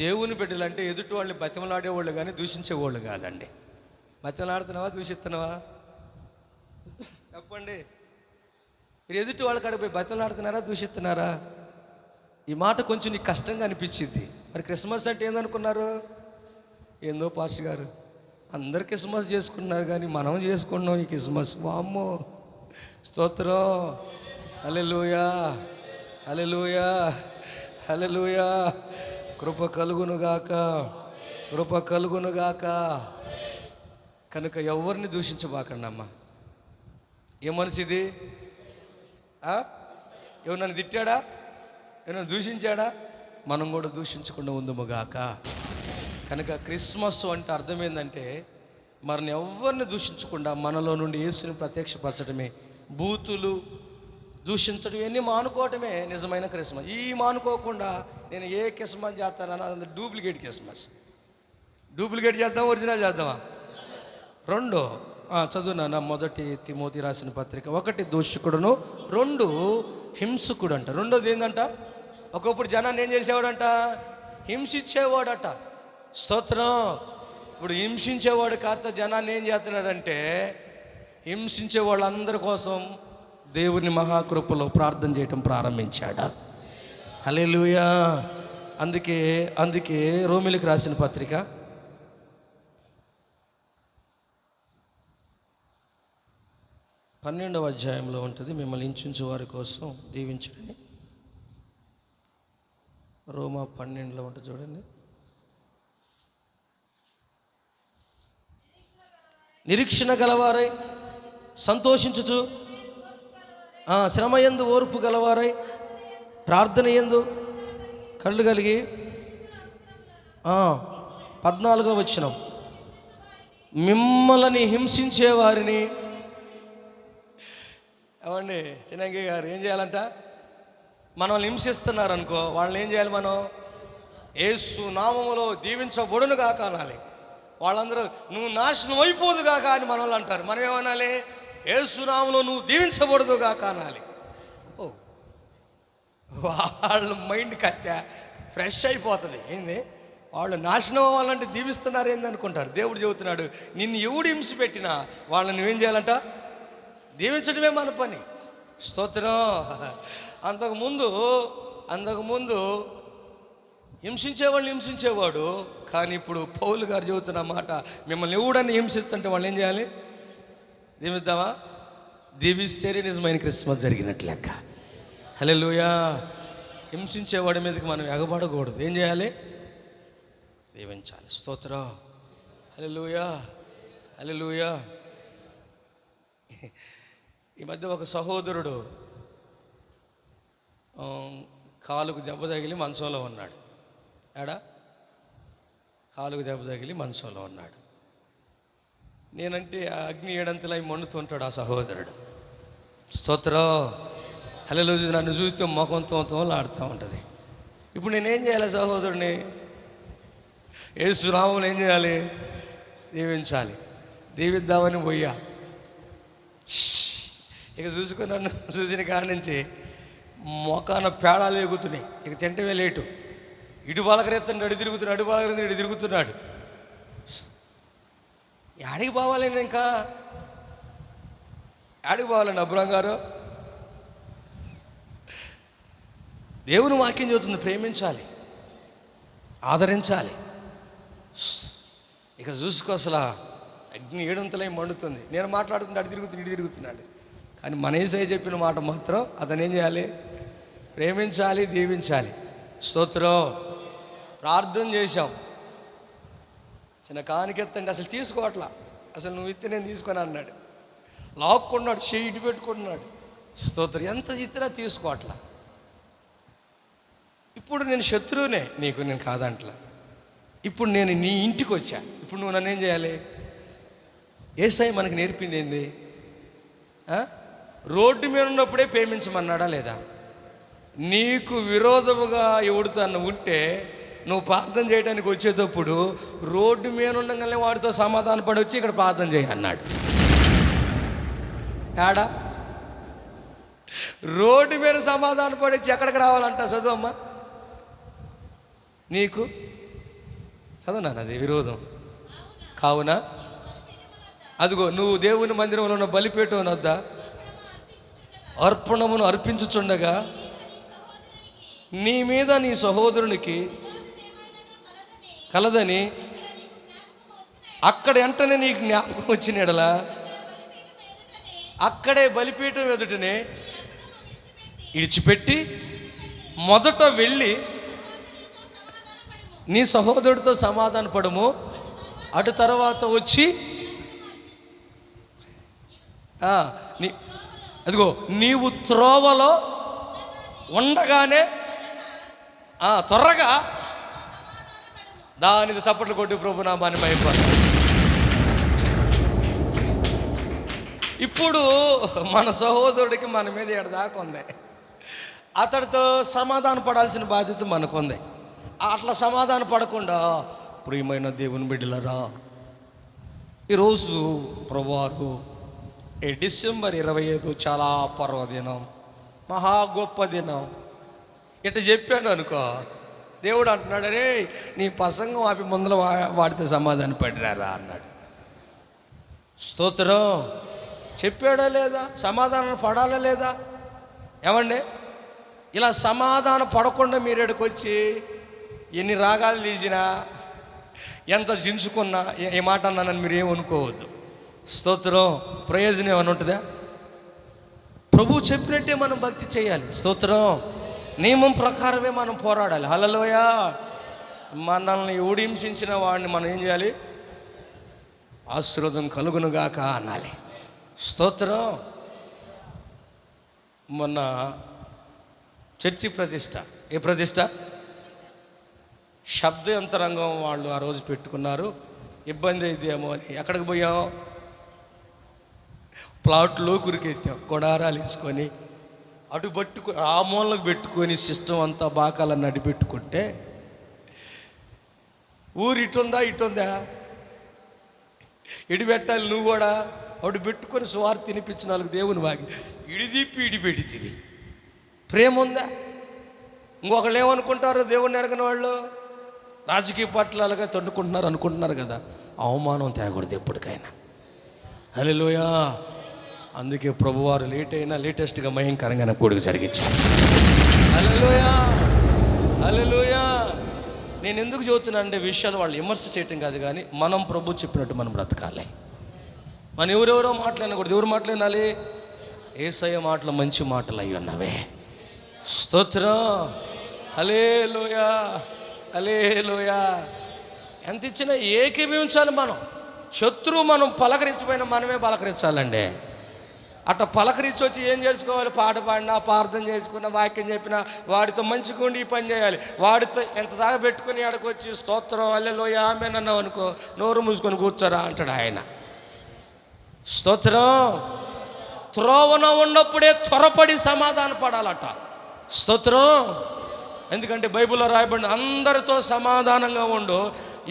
దేవుని బిడ్డలంటే ఎదుటి వాళ్ళని బతిమలాడేవాళ్ళు కానీ దూషించేవాళ్ళు కాదండి. బతిమలాడుతున్నావా, దూషిస్తున్నావా? చెప్పండి. మీరు ఎదుటి వాళ్ళ కాడికి పోయి బతిమలాడుతున్నారా, దూషిస్తున్నారా? ఈ మాట కొంచెం నీకు కష్టంగా అనిపించింది. మరి క్రిస్మస్ అంటే ఏందనుకున్నారు? ఏందో పాస్టర్ గారు అందరు క్రిస్మస్ చేసుకున్నారు కానీ మనం చేసుకున్నాం ఈ క్రిస్మస్. వామ్మో, స్తోత్రం. హల్లెలూయా, హల్లెలూయా, హల్లెలూయా. కృప కలుగునుగాక, కృప కలుగునుగాక. కనుక ఎవరిని దూషించబాకండి అమ్మా. ఏ మనసు ఇది? ఎవరు నన్ను తిట్టాడా, ఏమైనా దూషించాడా? మనం కూడా దూషించకుండా ఉందుముగాక. కనుక క్రిస్మస్ అంటే అర్థం ఏంటంటే, మనల్ని ఎవరిని దూషించకుండా మనలో నుండి యేసుని ప్రత్యక్షపరచడమే. బూతులు, దూషించడం ఇవన్నీ మానుకోవటమే నిజమైన క్రిస్మస్. ఈ మానుకోకుండా నేను ఏ క్రిస్మస్ చేస్తానన్నా అది డూప్లికేట్ క్రిస్మస్. డూప్లికేట్ చేద్దామా, ఒరిజినల్ చేద్దామా? రెండు చదువునా. 1 తిమోతి రాసిన పత్రిక. 1 దూషకుడును, 2 హింసకుడు అంట. రెండోది ఏంటంట? ఒకప్పుడు జనాన్ని ఏం చేసేవాడంట? హింసించేవాడట. స్తోత్రం. ఇప్పుడు హింసించేవాడు కాస్త జనాన్ని ఏం చేస్తున్నాడంటే, హింసించే వాళ్ళందరి కోసం దేవుని మహాకృపలో ప్రార్థన చేయటం ప్రారంభించాడు. హల్లెలూయా. అందుకే రోమీయులకు రాసిన పత్రిక 12వ అధ్యాయంలో ఉంటుంది. మిమ్మల్ని హింసించే వారి కోసం దీవించడని. రోమా 12లో ఉంటుంది చూడండి. నిరీక్షణ గలవారై సంతోషించుచు, శ్రమయందు ఓర్పు గలవారై, ప్రార్థన యందు కళ్ళు కలిగి. 14వ వచనం, మిమ్మల్ని హింసించే వారిని. ఏమండి చిన్నంగి గారు ఏం చేయాలంట? మనల్ని హింసిస్తున్నారు అనుకో, వాళ్ళని ఏం చేయాలి? మనం యేసు నామములో దీవించబడును కాక అనాలి. వాళ్ళందరూ నువ్వు నాశనం అయిపోదు కాక అని మన వాళ్ళు అంటారు. మనం ఏమనాలి? యేసు నామములో నువ్వు దీవించబడదు కాక అనాలి. వాళ్ళ మైండ్ కత్తే ఫ్రెష్ అయిపోతుంది. ఏంది వాళ్ళు నాశనం అవ్వాలంటే దీవిస్తున్నారు ఏంది అనుకుంటారు. దేవుడు చెబుతున్నాడు, నిన్ను ఎవడు హింస పెట్టినా వాళ్ళని నువ్వేం చేయాలంట? దీవించడమే మన పని. స్తోత్రం. అంతకుముందు హింసించేవాడు. కానీ ఇప్పుడు పౌలు గారు చెబుతున్న మాట, మిమ్మల్ని ఎవడని హింసిస్తుంటే వాళ్ళు ఏం చేయాలి? దీవిద్దామా? దీవిస్తేనే నిజమైన క్రిస్మస్ జరిగినట్లు లెక్క. హల్లెలూయా. హింసించేవాడి మీదకి మనం ఎగబడకూడదు. ఏం చేయాలి? దీవించాలి. స్తోత్రం. హల్లెలూయా, హల్లెలూయా. ఈ మధ్య ఒక సహోదరుడు కాలుకు దెబ్బ తగిలి మంచంలో ఉన్నాడు. కాలుకు దెబ్బ తగిలి మంచంలో ఉన్నాడు. నేనంటే అగ్ని ఏడంతలై మండుతుంటాడు ఆ సహోదరుడు. స్తోత్రం. హల్లెలూయా. నన్ను చూస్తే మొఖంతో ఆడుతూ ఉంటుంది. ఇప్పుడు నేనేం చేయాలి? సహోదరుని యేసు నామములో ఏం చేయాలి? దీవించాలి. దీవిద్దామని పోయా. ఇక చూసుకుని నన్ను చూసిన కాడి నుంచి మొఖాన పేడాలు ఎగుతున్నాయి. ఇక తింటమే లేటు. ఇటు పలకరెత్తండి అడు తిరుగుతున్నాడు, అడు పలకరెత్తండి ఇటు తిరుగుతున్నాడు. యాడికి పోవాలండి? ఇంకా యాడికి పోవాలండి? అబ్రాం గారు, దేవుని వాక్యం చెబుతుంది, ప్రేమించాలి, ఆదరించాలి. ఇక చూసుకో, అసలు అగ్ని ఏడంతలై మండుతుంది. నేను మాట్లాడుతుంటే అటు తిరుగుతున్నాడు, ఇటు తిరుగుతున్నాడు. కానీ మన యేసయ్య చెప్పిన మాట మాత్రం అతను ఏం చేయాలి? ప్రేమించాలి, దీవించాలి. స్తోత్రం. ప్రార్థన చేశాం. చిన్న కానికెత్తండి, అసలు తీసుకోవట్లా. అసలు నువ్వు ఇస్తే నేను తీసుకొని అన్నాడు. లాక్కున్నాడు, చెయ్యి ఇటు పెట్టుకుంటున్నాడు. స్తోత్రం. ఎంత ఇచ్చినా తీసుకోవట్లా. ఇప్పుడు నేను శత్రువునే నీకు, నేను కాదంట్లా. ఇప్పుడు నేను నీ ఇంటికి వచ్చా. ఇప్పుడు నువ్వు నన్ను ఏం చేయాలి? యేసయ్య మనకు నేర్పింది ఏంది? రోడ్డు మీద ఉన్నప్పుడే ప్రేమించమన్నాడా లేదా? నీకు విరోధముగా ఎవడితో ఉంటే నువ్వు ప్రార్థన చేయడానికి వచ్చేటప్పుడు రోడ్డు మీద ఉండగానే వాడితో సమాధాన పడి వచ్చి ఇక్కడ ప్రార్థన చేయి అన్నాడు. తేడా. రోడ్డు మీద సమాధాన పడి వచ్చి ఎక్కడికి రావాలంట? చదువమ్మా. నీకు చదువునాను అది విరోధం కావున అదిగో నువ్వు దేవుని మందిరంలో ఉన్న బలిపీఠం వద్ద అర్పణమును అర్పించుచుండగా నీ మీద నీ సహోదరునికి కలదని అక్కడ వెంటనే నీకు జ్ఞాపకం వచ్చిన ఎడలా అక్కడే బలిపీఠం ఎదుటనే ఇడిచిపెట్టి మొదట వెళ్ళి నీ సహోదరుడితో సమాధాన పడము. అటు తర్వాత వచ్చి అదిగో నీవు త్రోవలో ఉండగానే త్వరగా దానికి చప్పట్లు కొట్టి ప్రభు నామాన్ని మహిమపరచు. ఇప్పుడు మన సహోదరుడికి మన మీద ఎడదాకా ఉంది. అతడితో సమాధాన పడాల్సిన బాధ్యత మనకుంది. అట్లా సమాధాన పడకుండా, ప్రియమైన దేవుని బిడ్డలారా, ఈరోజు ప్రభువారు డిసెంబర్ 25 చాలా పర్వదినం, మహా గొప్ప దినం. ఇట్లా చెప్పాను అనుకో, దేవుడు అంటున్నాడు, అరే నీ ప్రసంగం ఆపి ముందర వాడితే సమాధాన పడినారా అన్నాడు. స్తోత్రం. చెప్పాడా లేదా? సమాధానం పడాలా లేదా? ఏమండి, ఇలా సమాధాన పడకుండా మీరు ఇక్కడికి వచ్చి ఎన్ని రాగాలు తీసినా, ఎంత జించుకున్నా, ఏ మాట అన్నానని మీరు ఏమనుకోవద్దు. స్తోత్రం. ప్రయోజనం ఏమైనా ఉంటుందా? ప్రభు చెప్పినట్టే మనం భక్తి చేయాలి. స్తోత్రం. నియమం ప్రకారమే మనం పోరాడాలి. హల్లెలూయా. మనల్ని హింసించిన వాడిని మనం ఏం చేయాలి? ఆశీర్వాదం కలుగునుగాక అనాలి. స్తోత్రం. మొన్న చర్చి ప్రతిష్ట. ఏ ప్రతిష్ట? శబ్ద యంత్రాంగం వాళ్ళు ఆ రోజు పెట్టుకున్నారు. ఇబ్బంది అయిద్దేమో అని ఎక్కడికి పోయాం? ప్లాట్లో కురికెత్తాం. గొడారాలు వేసుకొని అటు పట్టుకొని ఆ మూలకు పెట్టుకొని సిస్టమ్ అంతా బాకాలని అడ్డు పెట్టుకుంటే ఊరు ఇటుందా ఇటుందా ఇడి పెట్టాలి. నువ్వు కూడా అటు పెట్టుకొని స్వార్థ తినిపించిన వాళ్ళకి దేవుని వాగి ఇడిదిప్పి ఇడిపెట్టి తిని ప్రేమ ఉందా? ఇంకొకళ్ళు ఏమనుకుంటారు? దేవుణ్ణి ఎరగని వాళ్ళు రాజకీయ పార్టీలుగా తన్నుకుంటున్నారు అనుకుంటున్నారు కదా. అవమానం తేకూడదు ఎప్పటికైనా. హల్లెలూయా. అందుకే ప్రభువారు లేట్ అయినా లేటెస్ట్గా భయంకరంగా కొడుకు జరిగించారు. హల్లెలూయా, హల్లెలూయా. నేను ఎందుకు చెబుతున్నా అంటే విషయాలు వాళ్ళు విమర్శ చేయటం కాదు, కానీ మనం ప్రభు చెప్పినట్టు మనం బ్రతకాలి. మనం ఎవరెవరో మాట్లాడకూడదు. ఎవరు మాట్లాడాలి? యేసయ్య మాటలు మంచి మాటలు అయ్యి ఉన్నవే. స్తోత్రం. హల్లెలూయా, హల్లెలూయా. ఎంత ఇచ్చినా ఏకీభవించాలి మనం. శత్రువు మనం పలకరించిపోయినా మనమే పలకరించాలండి. అట్లా పలకరించి వచ్చి ఏం చేసుకోవాలి? పాట పాడినా, ప్రార్థన చేసుకున్నా, వాక్యం చెప్పినా, వాడితో మంచిగా ఉండి ఈ పని చేయాలి. వాడితో ఎంత దాకా పెట్టుకుని ఆడకొచ్చి స్తోత్రం హల్లెలూయ ఆమేన్ అన్నావు అనుకో, నోరు మూసుకొని కూర్చోరా అంటాడు ఆయన. స్తోత్రం. త్రోవన ఉన్నప్పుడే త్వరపడి సమాధాన పడాలట. స్తోత్రం. ఎందుకంటే బైబిల్లో రాయబడిన అందరితో సమాధానంగా ఉండు.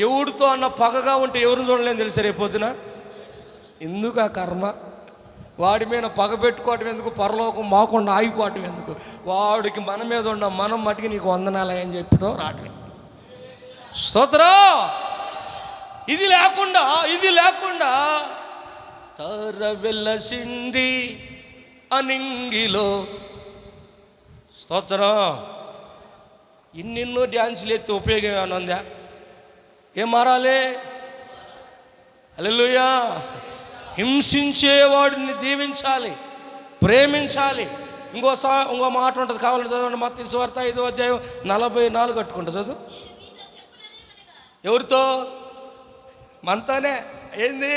ఎవడితో అన్న పగగా ఉంటే ఎవరిని చూడలేని తెలుసా రేపొద్దున? ఎందుకు ఆ కర్మ? వాడి మీద పగ పెట్టుకోవటం ఎందుకు? పరలోకం మాకుండా ఆగిపోవటం ఎందుకు? వాడికి మన మీద ఉన్న మనం మటుకి నీకు వందనాలే అని చెప్పడం రావట్లేదు. స్తోత్రం. ఇది లేకుండా తరవెలసింది అనింగిలో. స్తోత్రం. ఇన్నెన్నో డ్యాన్సులు ఎత్తి ఉపయోగం ఏమైనా ఉందా? ఏం మారాలి? హల్లెలూయా. హింసించేవాడిని దీవించాలి, ప్రేమించాలి. ఇంకో మాట ఉంటుంది, కావాలని చదవండి. మత్తయి సువార్త 5వ అధ్యాయం 44 కట్టుకుంటా చదువు. ఎవరితో? మనతోనే. ఏంది?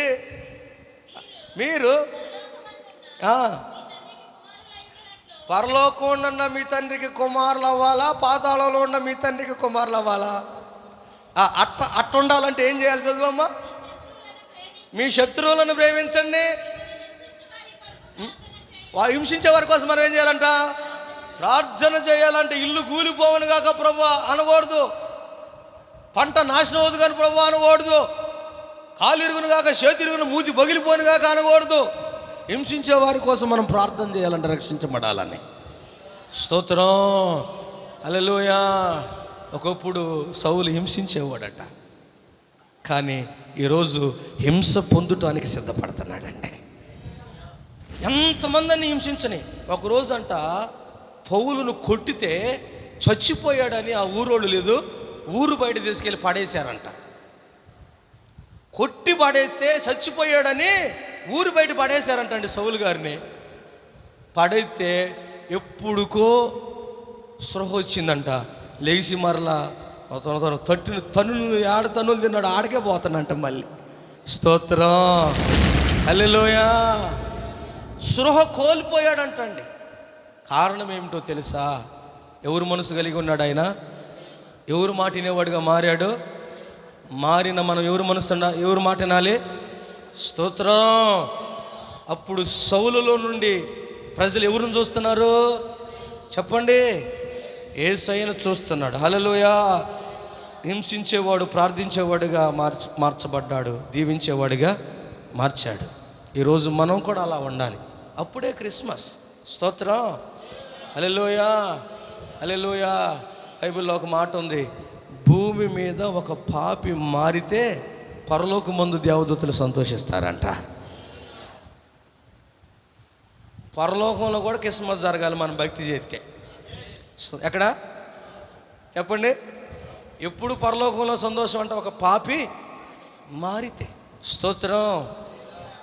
మీరు పరలోకంలో ఉన్న మీ తండ్రికి కుమారులు అవ్వాలా, పాతాళంలో ఉన్న మీ తండ్రికి కుమారులు అవ్వాలా? అట్ట ఉండాలంటే ఏం చేయాలి? చదువమ్మా. మీ శత్రువులను ప్రేమించండి. హింసించే వారి కోసం మనం ఏం చేయాలంట? ప్రార్థన చేయాలంటే. ఇల్లు కూలిపోవను కాక ప్రభు అనకూడదు, పంట నాశనం అవుతుంది కానీ ప్రభు అనకూడదు, కాలు ఇరుగును కాక చేతి ఇరుగును మూతి పగిలిపోను కాక అనకూడదు. హింసించే వారి కోసం మనం ప్రార్థన చేయాలంటే, రక్షించబడాలని. స్తోత్రం. హల్లెలూయా. ఒకప్పుడు సౌలు హింసించేవాడట, కానీ ఈరోజు హింస పొందటానికి సిద్ధపడుతున్నాడండి. ఎంతమందిని హింసించని. ఒకరోజు అంట పౌలును కొట్టితే చచ్చిపోయాడని ఆ ఊరోళ్ళు లేదు, ఊరు బయట తీసుకెళ్ళి పడేశారంట. కొట్టి పడేస్తే చచ్చిపోయాడని ఊరు బయట పడేశారంట అండి సౌలు గారిని. పడైతే ఎప్పుడుకో స్పృహ వచ్చిందంట. లేచి మరలా తన్నులు ఆడ తన్నులు తిన్నాడు, ఆడకే పోతానంట మళ్ళీ. స్తోత్రం. హల్లెలూయా. స్పృహ కోల్పోయాడంటండి. కారణం ఏమిటో తెలుసా? ఎవరు మనసు కలిగి ఉన్నాడు ఆయన? ఎవరు మాట వినేవాడుగా మారాడు? మారిన మనం ఎవరు మాట వినాలి? స్తోత్రం. అప్పుడు సౌలులో నుండి ప్రజలు ఎవరిని చూస్తున్నారు? చెప్పండి. యేసయ్యను చూస్తున్నాడు. హల్లెలూయా. హింసించేవాడు ప్రార్థించేవాడుగా మార్చబడ్డాడు, దీవించేవాడిగా మార్చాడు. ఈరోజు మనం కూడా అలా ఉండాలి. అప్పుడే క్రిస్మస్. స్తోత్రం. హల్లెలూయా. హల్లెలూయా. బైబిల్లో ఒక మాట ఉంది, భూమి మీద ఒక పాపి మారితే పరలోకమందు దేవదూతలు సంతోషిస్తారంట. పరలోకంలో కూడా క్రిస్మస్ జరగాలి మనం భక్తి చేస్తే. ఎక్కడ చెప్పండి? ఎప్పుడు పరలోకంలో సంతోషం అంటే ఒక పాపి మారితే. స్తోత్రం.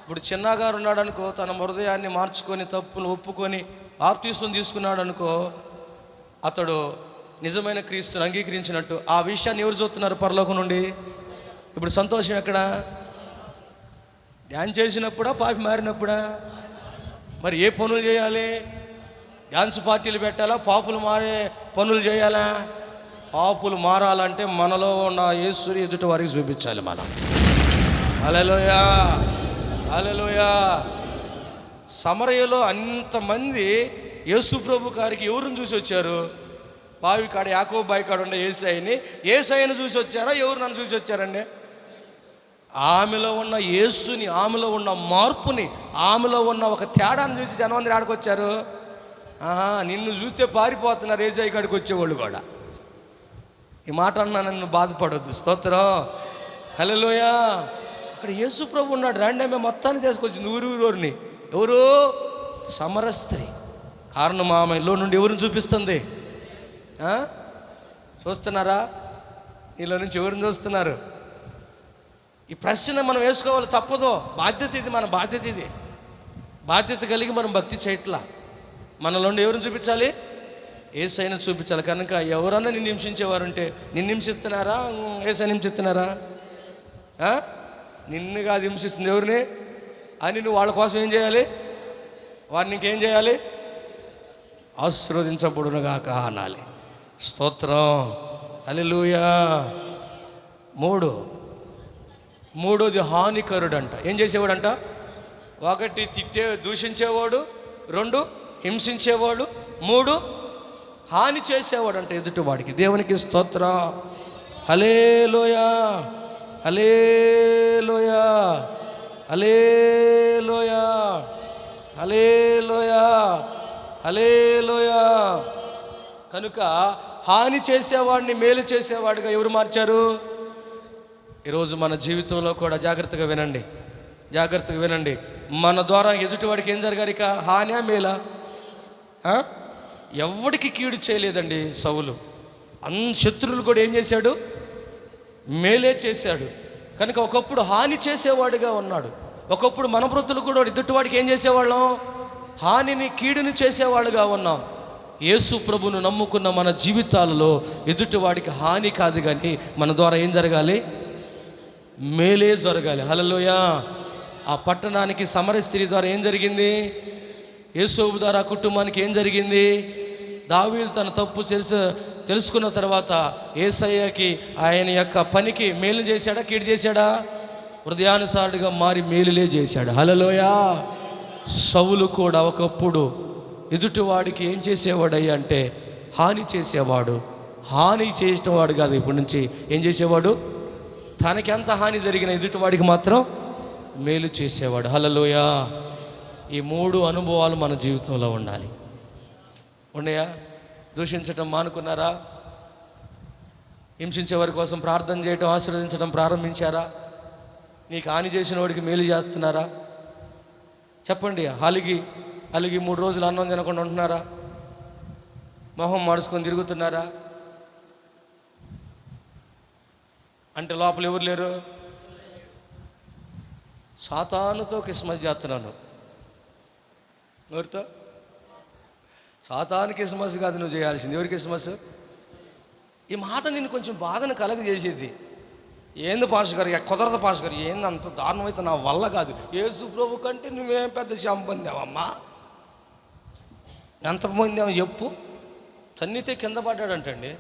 ఇప్పుడు చిన్నగారు ఉన్నాడు అనుకో, తన హృదయాన్ని మార్చుకొని తప్పును ఒప్పుకొని బాప్తిస్మం తీసుకున్నాడు అనుకో, అతడు నిజమైన క్రీస్తుని అంగీకరించినట్టు. ఆ విషయాన్ని ఎవరు చూస్తున్నారు? పరలోకం నుండి. ఇప్పుడు సంతోషం ఎక్కడ? డ్యాన్స్ చేసినప్పుడా, పాపి మారినప్పుడా? మరి ఏ పనులు చేయాలి? డ్యాన్స్ పార్టీలు పెట్టాలా, పాపులు మారే పనులు చేయాలా? పాపులు మారాలంటే మనలో ఉన్న యేసుని ఎదుటి వారికి చూపించాలి మనం. హల్లెలూయా. హల్లెలూయా. సమరయలో అంతమంది యేసు ప్రభు గారికి ఎవరిని చూసి వచ్చారు? బావి కాడ యాకోబు బావి కాడ ఉండే ఏసయ్యని చూసి వచ్చారా? ఎవరు నన్ను చూసి వచ్చారండి? ఆమెలో ఉన్న యేసుని, ఆమెలో ఉన్న మార్పుని, ఆమెలో ఉన్న ఒక తేడాన్ని చూసి జనం అందరూ ఆడుకొచ్చారు. నిన్ను చూస్తే పారిపోతున్నారు ఏసయ్య కాడికి వచ్చేవాళ్ళు కూడా. ఈ మాట అన్నా నన్ను బాధపడొద్దు. స్తోత్రం. హల్లెలూయా. అక్కడ యేసు ప్రభు ఉన్నాడు. రాండమే మొత్తాన్ని తీసుకొచ్చింది ఊరూరిని. ఎవరు? సమర స్త్రీ. కారణం ఆమెలో నుండి ఎవరిని చూపిస్తుంది? చూస్తున్నారా? నీలో నుంచి ఎవరిని చూస్తున్నారు? ఈ ప్రశ్న మనం వేసుకోవాలి, తప్పదో. బాధ్యత ఇది, మన బాధ్యత ఇది. బాధ్యత కలిగి మనం భక్తి చేయట్లా. మనలో ఎవరిని చూపించాలి? యేసయ్యను చూపించాలి. కనుక ఎవరన్నా నిన్ను హింసించేవారుంటే, నిన్ను హింసిస్తున్నారా? యేసయ్యను హింసిస్తున్నారా? నిన్ను కాదు హింసిస్తుంది, ఎవరిని అని నువ్వు వాళ్ళ కోసం ఏం చేయాలి? వారిని ఇంకేం చేయాలి? ఆశీర్వదించబడునుగాక అనాలి. స్తోత్రం, హల్లెలూయా. మూడోది హానికరుడంట. ఏం చేసేవాడంట? 1 దూషించేవాడు, 2 హింసించేవాడు, 3 హాని చేసేవాడంట ఎదుటివాడికి. దేవునికి స్తోత్రం, హల్లెలూయా, హల్లెలూయా, హల్లెలూయా, హల్లెలూయా, హల్లెలూయా. కనుక హాని చేసేవాడిని మేలు చేసేవాడిగా ఎవరు మార్చారు? ఈరోజు మన జీవితంలో కూడా జాగ్రత్తగా వినండి, జాగ్రత్తగా వినండి. మన ద్వారా ఎదుటివాడికి ఏం జరగాలి? ఇక హానా మేలా? ఎవడికి కీడు చేయలేదండి సౌలు. శత్రువులు కూడా ఏం చేశాడు? మేలే చేశాడు. కనుక ఒకప్పుడు హాని చేసేవాడిగా ఉన్నాడు. ఒకప్పుడు మన వృత్తులు కూడా ఎదుటివాడికి ఏం చేసేవాళ్ళం? హానిని కీడుని చేసేవాళ్ళుగా ఉన్నాం. యేసు ప్రభును నమ్ముకున్న మన జీవితాలలో ఎదుటివాడికి హాని కాదు, కానీ మన ద్వారా ఏం జరగాలి? మేలే జరగాలి. హల్లెలూయా. ఆ పట్టణానికి సమరయ స్త్రీ ద్వారా ఏం జరిగింది? యేసోబు ద్వారా కుటుంబానికి ఏం జరిగింది? దావీదు తన తప్పు తెలుసుకున్న తర్వాత యేసయ్యకి ఆయన యొక్క పనికి మేలు చేశాడా, కీడు చేశాడా? హృదయానుసారుడిగా మారి మేలులే చేశాడు. హల్లెలూయా. సౌలు కూడా ఒకప్పుడు ఎదుటివాడికి ఏం చేసేవాడయ్యా అంటే హాని చేసేవాడు. హాని చేయటం వాడు కాదు, ఇప్పటి నుంచి ఏం చేసేవాడు? తనకి ఎంత హాని జరిగిన ఎదుటివాడికి మాత్రం మేలు చేసేవాడు. హల్లెలూయా. ఈ 3 అనుభవాలు మన జీవితంలో ఉండాలి. ఉన్నాయా? దూషించటం మానుకున్నారా? హింసించే వారి కోసం ప్రార్థన చేయటం, ఆశీర్వదించడం ప్రారంభించారా? నీకు హాని చేసిన వాడికి మేలు చేస్తున్నారా? చెప్పండి. అలిగి 3 రోజులు అన్నం తినకుండా ఉంటున్నారా? మొహం మాడుచుకొని తిరుగుతున్నారా? అంటే లోపల ఎవరు లేరు? సాతానుతో క్రిస్మస్ చేస్తున్నాను. ఎవరితో? సాతాను క్రిస్మస్ కాదు నువ్వు చేయాల్సింది. ఎవరి క్రిస్మస్? ఈ మాట నేను కొంచెం బాధను కలగజేసేది. ఏంది పాస్టర్ గారు, కుదరదు పాస్టర్ గారు, ఏంది అంత దారుణమైతే నా వల్ల కాదు. యేసు ప్రభు కంటే నువ్వేం పెద్ద శ్యామ పొందావమ్మా, ఎంత పొందావు చెప్పు. తన్నితే కింద పడ్డాడంటండి.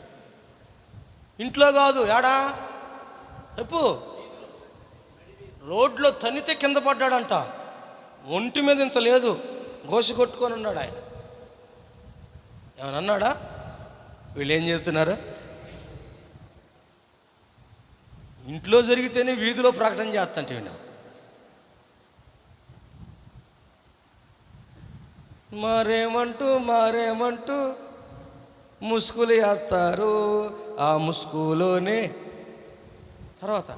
ఇంట్లో కాదు, ఏడా చెప్పు. రోడ్లో తన్నితే కింద పడ్డాడంట. ఒంటి మీద ఇంత లేదు, గోసి కొట్టుకొని ఉన్నాడు ఆయన. ఏమన్నా అన్నాడా? వీళ్ళు ఏం చెప్తున్నారు? ఇంట్లో జరిగితేనే వీధిలో ప్రకటన చేస్తంటే విన్నా. మరేమంటూ ముసుగులు వేస్తారు. ఆ ముసుగులోనే తర్వాత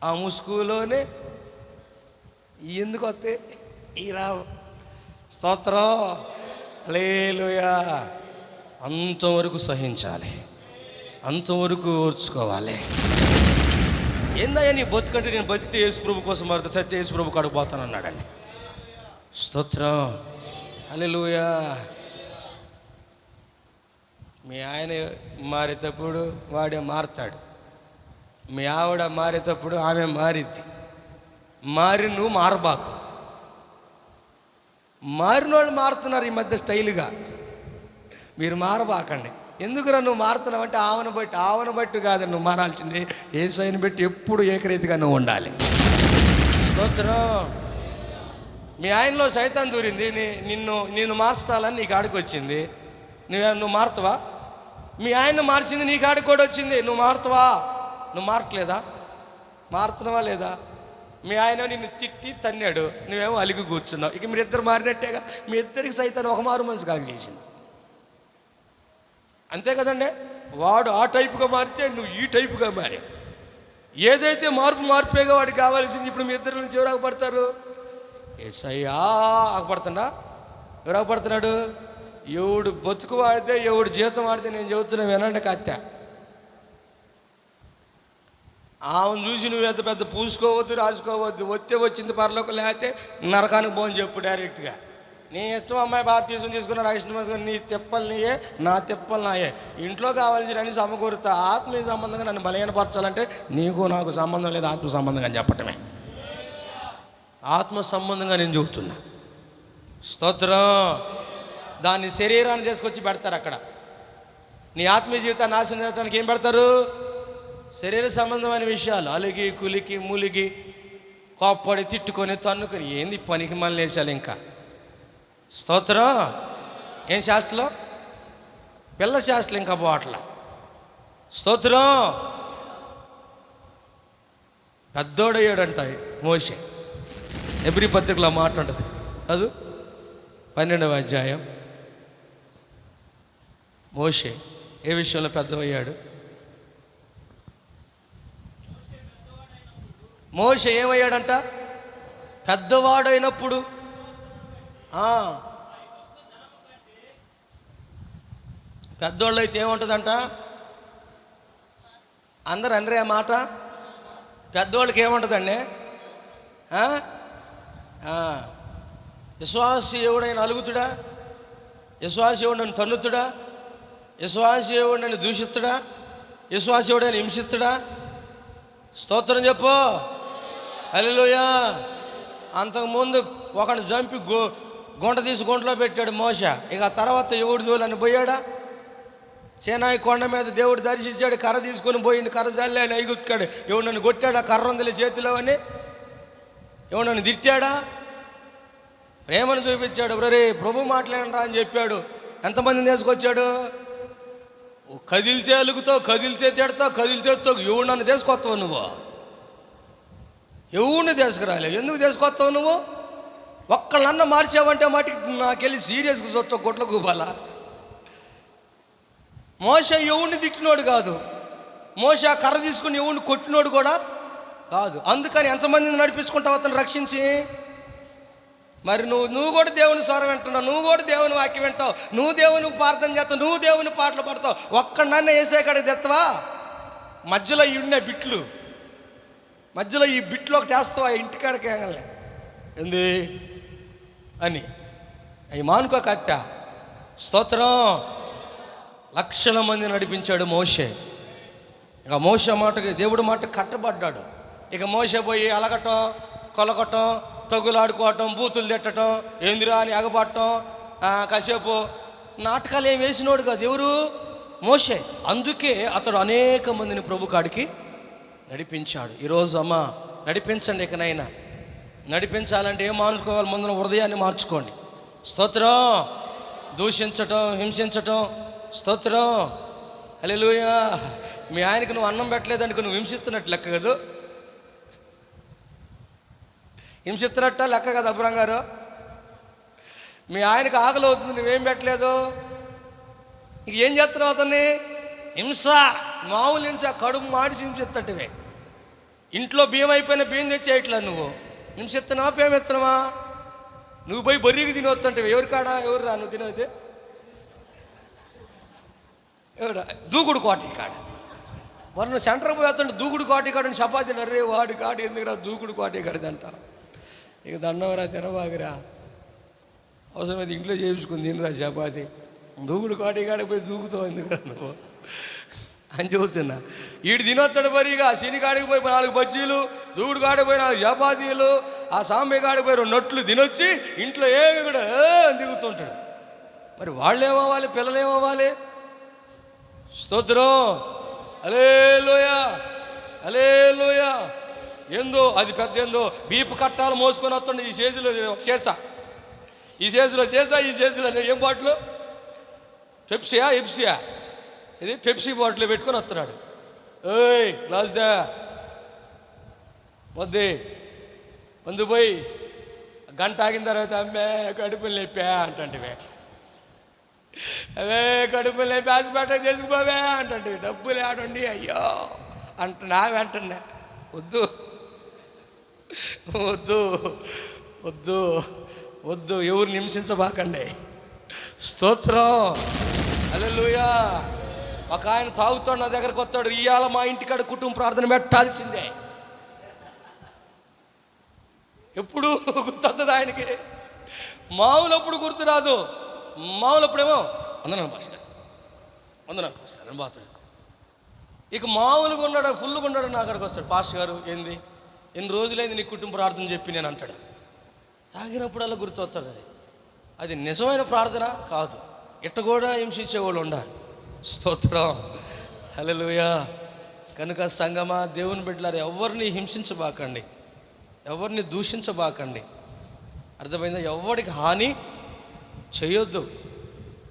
ఆ ముసుగులోనే ఎందుకు వస్తే ఈ రావు. స్తోత్రం, హల్లెలూయా. అంతవరకు సహించాలి, అంతవరకు ఓర్చుకోవాలి. ఏందయ్యా నీ బతుకంటే? నేను బతికితే యేసు ప్రభు కోసం మరితే సత్య యేసు ప్రభు కాడికి పోతాను అన్నాడండి. స్తోత్రం, హల్లెలూయా. మీ ఆయన మారేటప్పుడు వాడే మారుతాడు, మీ ఆవిడ మారేటప్పుడు ఆమె మారిద్ది. నువ్వు మారబాకు. మారిన వాళ్ళు మారుతున్నారు ఈ మధ్య స్టైల్గా. మీరు మారబాకండి. ఎందుకురా నువ్వు మారుతున్నావు అంటే ఆవన బట్టి కాదు నువ్వు మారాల్సింది, యేసుని బట్టి ఎప్పుడు ఏకరీతిగా నువ్వు ఉండాలి. స్తోత్రం. మీ ఆయనలో సైతాన్ దూరింది, నిన్ను మార్చాలని నీ కాడికి వచ్చింది. నువ్వు మారుతావా? మీ ఆయన మార్చింది నీ కాడికి కూడా వచ్చింది. నువ్వు మారుతావా? నువ్వు మారట్లేదా? మారుతున్నావా లేదా? మీ ఆయన నిన్ను తిట్టి తన్నాడు, నువ్వేమో అలిగి కూర్చున్నావు. ఇక మీరిద్దరు మారినట్టేగా. మీ ఇద్దరికి సైతాన్ ఒక మారు మనసు కలిగి చేసింది. అంతే కదండి. వాడు ఆ టైపుగా మారితే నువ్వు ఈ టైపుగా మారి, ఏదైతే మార్పేగా వాడికి కావాల్సింది. ఇప్పుడు మీ ఇద్దరు నుంచి ఎవరు ఆగపడతారు? యేసయ్యా ఆగపడుతున్నా. ఎవరు ఆగపడుతున్నాడు? ఎవడు బతుకు వాడితే, ఎవడు జీతం వాడితే. నేను చెబుతున్నా వినండి కత్య. ఆమెను చూసి నువ్వు ఎంత పెద్ద పూసుకోవద్దు, రాసుకోవద్దు. వచ్చింది పరలోకి, లేకపోతే నరకానికి పోని చెప్పు డైరెక్ట్గా. నీ ఇష్టం అమ్మాయి బాప్తీసం తీసుకున్న నా ఇష్టం, నీ తిప్పలు నీయే, నా తిప్పలు నాయే. ఇంట్లో కావాల్సిన అన్ని సమకూరుతా. ఆత్మీయ సంబంధంగా నన్ను బలహీనపరచాలంటే నీకు నాకు సంబంధం లేదు, ఆత్మ సంబంధంగా చెప్పటమే. ఆత్మ సంబంధంగా నేను చెబుతున్నా. స్తోత్రం. దాన్ని శరీరాన్ని తీసుకొచ్చి పెడతారు అక్కడ. నీ ఆత్మీయ జీవితాన్ని నాశనం చేయడానికి ఏం పెడతారు? శరీర సంబంధమైన విషయాలు. అలిగి కులికి మూలిగి కోప్పడి తిట్టుకొని తన్నుకొని ఏంది పనికి మళ్ళీ వేసాలి. ఇంకా స్తోత్రం. ఏం శాస్త్రం? పిల్ల శాస్త్రం. ఇంకా పోవట్ల. స్తోత్రం. పెద్దోడయ్యాడంట మోషే. ఎబ్రీ పత్రికలో మాట ఉంటుంది అది 12వ అధ్యాయం. మోషే ఏ విషయంలో పెద్దవయ్యాడు? మోషే ఏమయ్యాడంట? పెద్దవాడైనప్పుడు. పెద్దోళ్ళు అయితే ఏముంటుందంట? అందరు అనరే ఆ మాట. పెద్దోళ్ళకి ఏముంటుందండి? విశ్వాసయోగుడైన అలుగుతుడా? విశ్వాసయోగుడని తన్నుతుడా? విశ్వాసయోగుడని దూషిస్తుడా? విశ్వాసయోగుడని హింసిస్తుడా? స్తోత్రం చెప్పు. హల్లెలూయా. అంతకుముందు ఒకడిని చంపి గుంట తీసి గుంటలో పెట్టాడు మోషే. ఇక ఆ తర్వాత ఎవడు జోలని పోయాడా? సేనాయి కొండ మీద దేవుడు దర్శించాడు. కర్ర తీసుకొని పోయిండు. కర్ర జల్లి అని ఐగుప్తుకాడు. ఎవడు నన్ను కొట్టాడా? కర్ర ఉందిలే చేతిలో అని. ఎవడు నన్ను తిట్టాడా? ప్రేమను చూపించాడు. రే ప్రభు మాట్లాడరా అని చెప్పాడు. ఎంతమందిని తీసుకొచ్చాడు? కదిలితే అలుగుతావు, కదిలితే తిడతావు, కదిలితే ఎవడు నన్ను తీసుకొస్తావు? నువ్వు ఎవడిని తీసుకురాలేవు. ఎందుకు తీసుకొస్తావు నువ్వు? ఒక్కళ్ళన్న మార్చావంటే మాటికి నాకెళ్ళి సీరియస్గా చూస్తావు. గుట్ల గుబాలా. మోషే ఎవడిని తిట్టినోడు కాదు. మోషే ఆ కర్ర తీసుకుని ఎవడిని కొట్టినోడు కూడా కాదు. అందుకని ఎంతమందిని నడిపించుకుంటావు అతను రక్షించి? మరి నువ్వు కూడా దేవుని స్వరం వింటున్నావు, నువ్వు కూడా దేవుని వాక్యం వింటావు, నువ్వు దేవుని ప్రార్థన చేస్తావు, నువ్వు దేవుని పాటలు పడతావు. ఒక్కడన్నా వేసే కాడికి తెత్తవా? మధ్యలో ఈ ఉండే బిట్లు, మధ్యలో ఈ బిట్లు ఒకటి వేస్తావా? ఇంటికాడికి ఏంగలే ఏంది అని అవి మానుకో కత్త. స్తోత్రం. లక్షల మంది నడిపించాడు మోషే. ఇక మోషే మాటకి దేవుడి మాట కట్టబడ్డాడు. ఇక మోషే పోయి అలగటం, కొలగటం, తగులాడుకోవటం, బూతులు తిట్టడం, ఏందిరా అని అగబట్టడం, కాసేపు నాటకాలు ఏం వేసినోడు కాదు. ఎవరు? మోషే. అందుకే అతడు అనేక మందిని ప్రభు కాడికి నడిపించాడు. ఈరోజు అమ్మ నడిపించండి. ఇకనైనా నడిపించాలంటే ఏం మార్చుకోవాలి? ముందున హృదయాన్ని మార్చుకోండి. స్తోత్రం. దూషించటం, హింసించటం. స్తోత్రం. హల్లెలూయా. మీ ఆయనకు నువ్వు అన్నం పెట్టలేదనుకో నువ్వు హింసిస్తున్నట్టు లెక్క కదా. హింసిస్తున్నట్ట లెక్క కదా అబ్రాం గారు. మీ ఆయనకు ఆకలి అవుతుంది, నువ్వేం పెట్టలేదు. ఇంక ఏం చేస్తున్నావు? అతన్ని హింస, మామూలు హింస, కడుపు మాడిసి హింసిస్తట్టువే. ఇంట్లో బియ్యం అయిపోయిన బియ్యం తెచ్చేయట్లా. నువ్వు హింసిస్తున్నావా? బియ్యం ఇస్తున్నావా? నువ్వు పోయి బొర్రీకి తినొస్తుంటావు. ఎవరి కాడా? ఎవరు రా నువ్వు తినవుతే? ఎవడా? దూకుడు కోటి కాడ. మరి నువ్వు సెంటర్కి పోయి వస్తుంటే దూకుడు కోటి కాడని చపాతీ నర్రే వాడి కాడు ఎందుకురా దూకుడు కోటి కాడిదంట. ఇక దండవరా తినబాగిరా, అవసరమైతే ఇంట్లో చేయించుకుని తినరా చపాతీ. దూకుడు కోటి కాడికి పోయి దూకుతావు ఎందుకురా నువ్వు అని చెబుతున్నా. వీడు తినొస్తాడు మరిగా. శని కాడికి పోయి 4 బజ్జీలు, దూకుడు కాడికి పోయి 4 చపాతీలు, ఆ సాంబే కాడికి పోయి 2 నట్లు తినొచ్చి ఇంట్లో ఏమి కూడా దిగుతుంటాడు. మరి వాళ్ళు ఏమవ్వాలి? పిల్లలు ఏమవ్వాలి? స్తోత్రం. హల్లెలూయా. హల్లెలూయా. ఏందో అది పెద్ద ఏందో బీపు కట్టాలు మోసుకొని వస్తుండే. ఈ చేతిలో చేసా, ఈ చేతిలో చేసా, ఈ చేతిలో ఏం బాటిల్? ఎప్సియా ఇది పెప్సీ బాటిల్ పెట్టుకొని వస్తున్నాడు. ఏయ్ గ్లాస్ దా వద్దే ముందు పోయి గంట ఆగిన తర్వాత అమ్మే కడుపులు లేపా అంటుంటివే. అవే కడుపులు లేపి హాస్పిటల్ చేసుకుపోవే అంటుంటివి. డబ్బులు ఆడండి అయ్యో అంటున్నా. వెంటనే వద్దు వద్దు వద్దు వద్దు, ఎవరు హింసించబాకండి. స్తోత్రం. హల్లెలూయా. ఒక ఆయన తాగుతాడు, నా దగ్గరకు వస్తాడు. ఇవాళ మా ఇంటికాడ కుటుంబ ప్రార్థన పెట్టాల్సిందే. ఎప్పుడు గుర్తొస్తుంది ఆయనకి. మామూలప్పుడు గుర్తురాదు. మామూలప్పుడేమో వందనాలు భాస్కర్, వందనాలు భాస్కర్ అని బాతుడు. ఇక మామూలుగా ఉన్నాడు, ఫుల్గా ఉన్నాడు. నా అక్కడికి వస్తాడు. పాస్టర్ గారు ఏంది, ఎన్ని రోజులైంది నీ కుటుంబ ప్రార్థన చెప్పి నేను అంటాడు. తాగినప్పుడల్లా గుర్తొస్తుంది అది నిజమైన ప్రార్థన కాదు. ఇట్ట కూడా హింసించేవాళ్ళు ఉండాలి. స్తోత్రం, హల్లెలూయా. కనుక సంగమా, దేవుని బిడ్డలారా, ఎవరిని హింసించబాకండి, ఎవరిని దూషించబాకండి. అర్థమైందా? ఎవరికి హాని చేయొద్దు.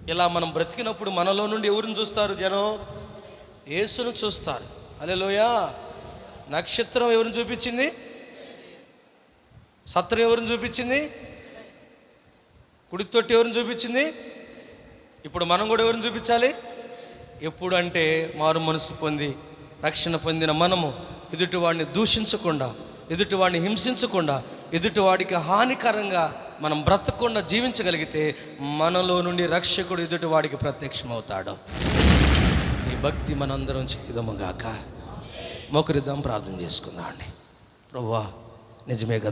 ఇలా మనం బ్రతికినప్పుడు మనలో నుండి ఎవరిని చూస్తారు? జనం యేసును చూస్తారు. హల్లెలూయా. నక్షత్రం ఎవరిని చూపించింది? సత్రం ఎవరిని చూపించింది? కుడి తొట్టి ఎవరిని చూపించింది? ఇప్పుడు మనం కూడా ఎవరిని చూపించాలి? ఎప్పుడు అంటే మారు మనసు పొంది రక్షణ పొందిన మనము ఎదుటివాడిని దూషించకుండా, ఎదుటివాడిని హింసించకుండా, ఎదుటివాడికి హానికరంగా మనం బ్రతకకుండా జీవించగలిగితే మనలో నుండి రక్షకుడు ఎదుటివాడికి ప్రత్యక్షమవుతాడు. ఈ భక్తి మనందరం చేయదముగాక. మోకరిద్దాం, ప్రార్థన చేసుకుందాం అండి. ప్రభువా, నిజమే కదా.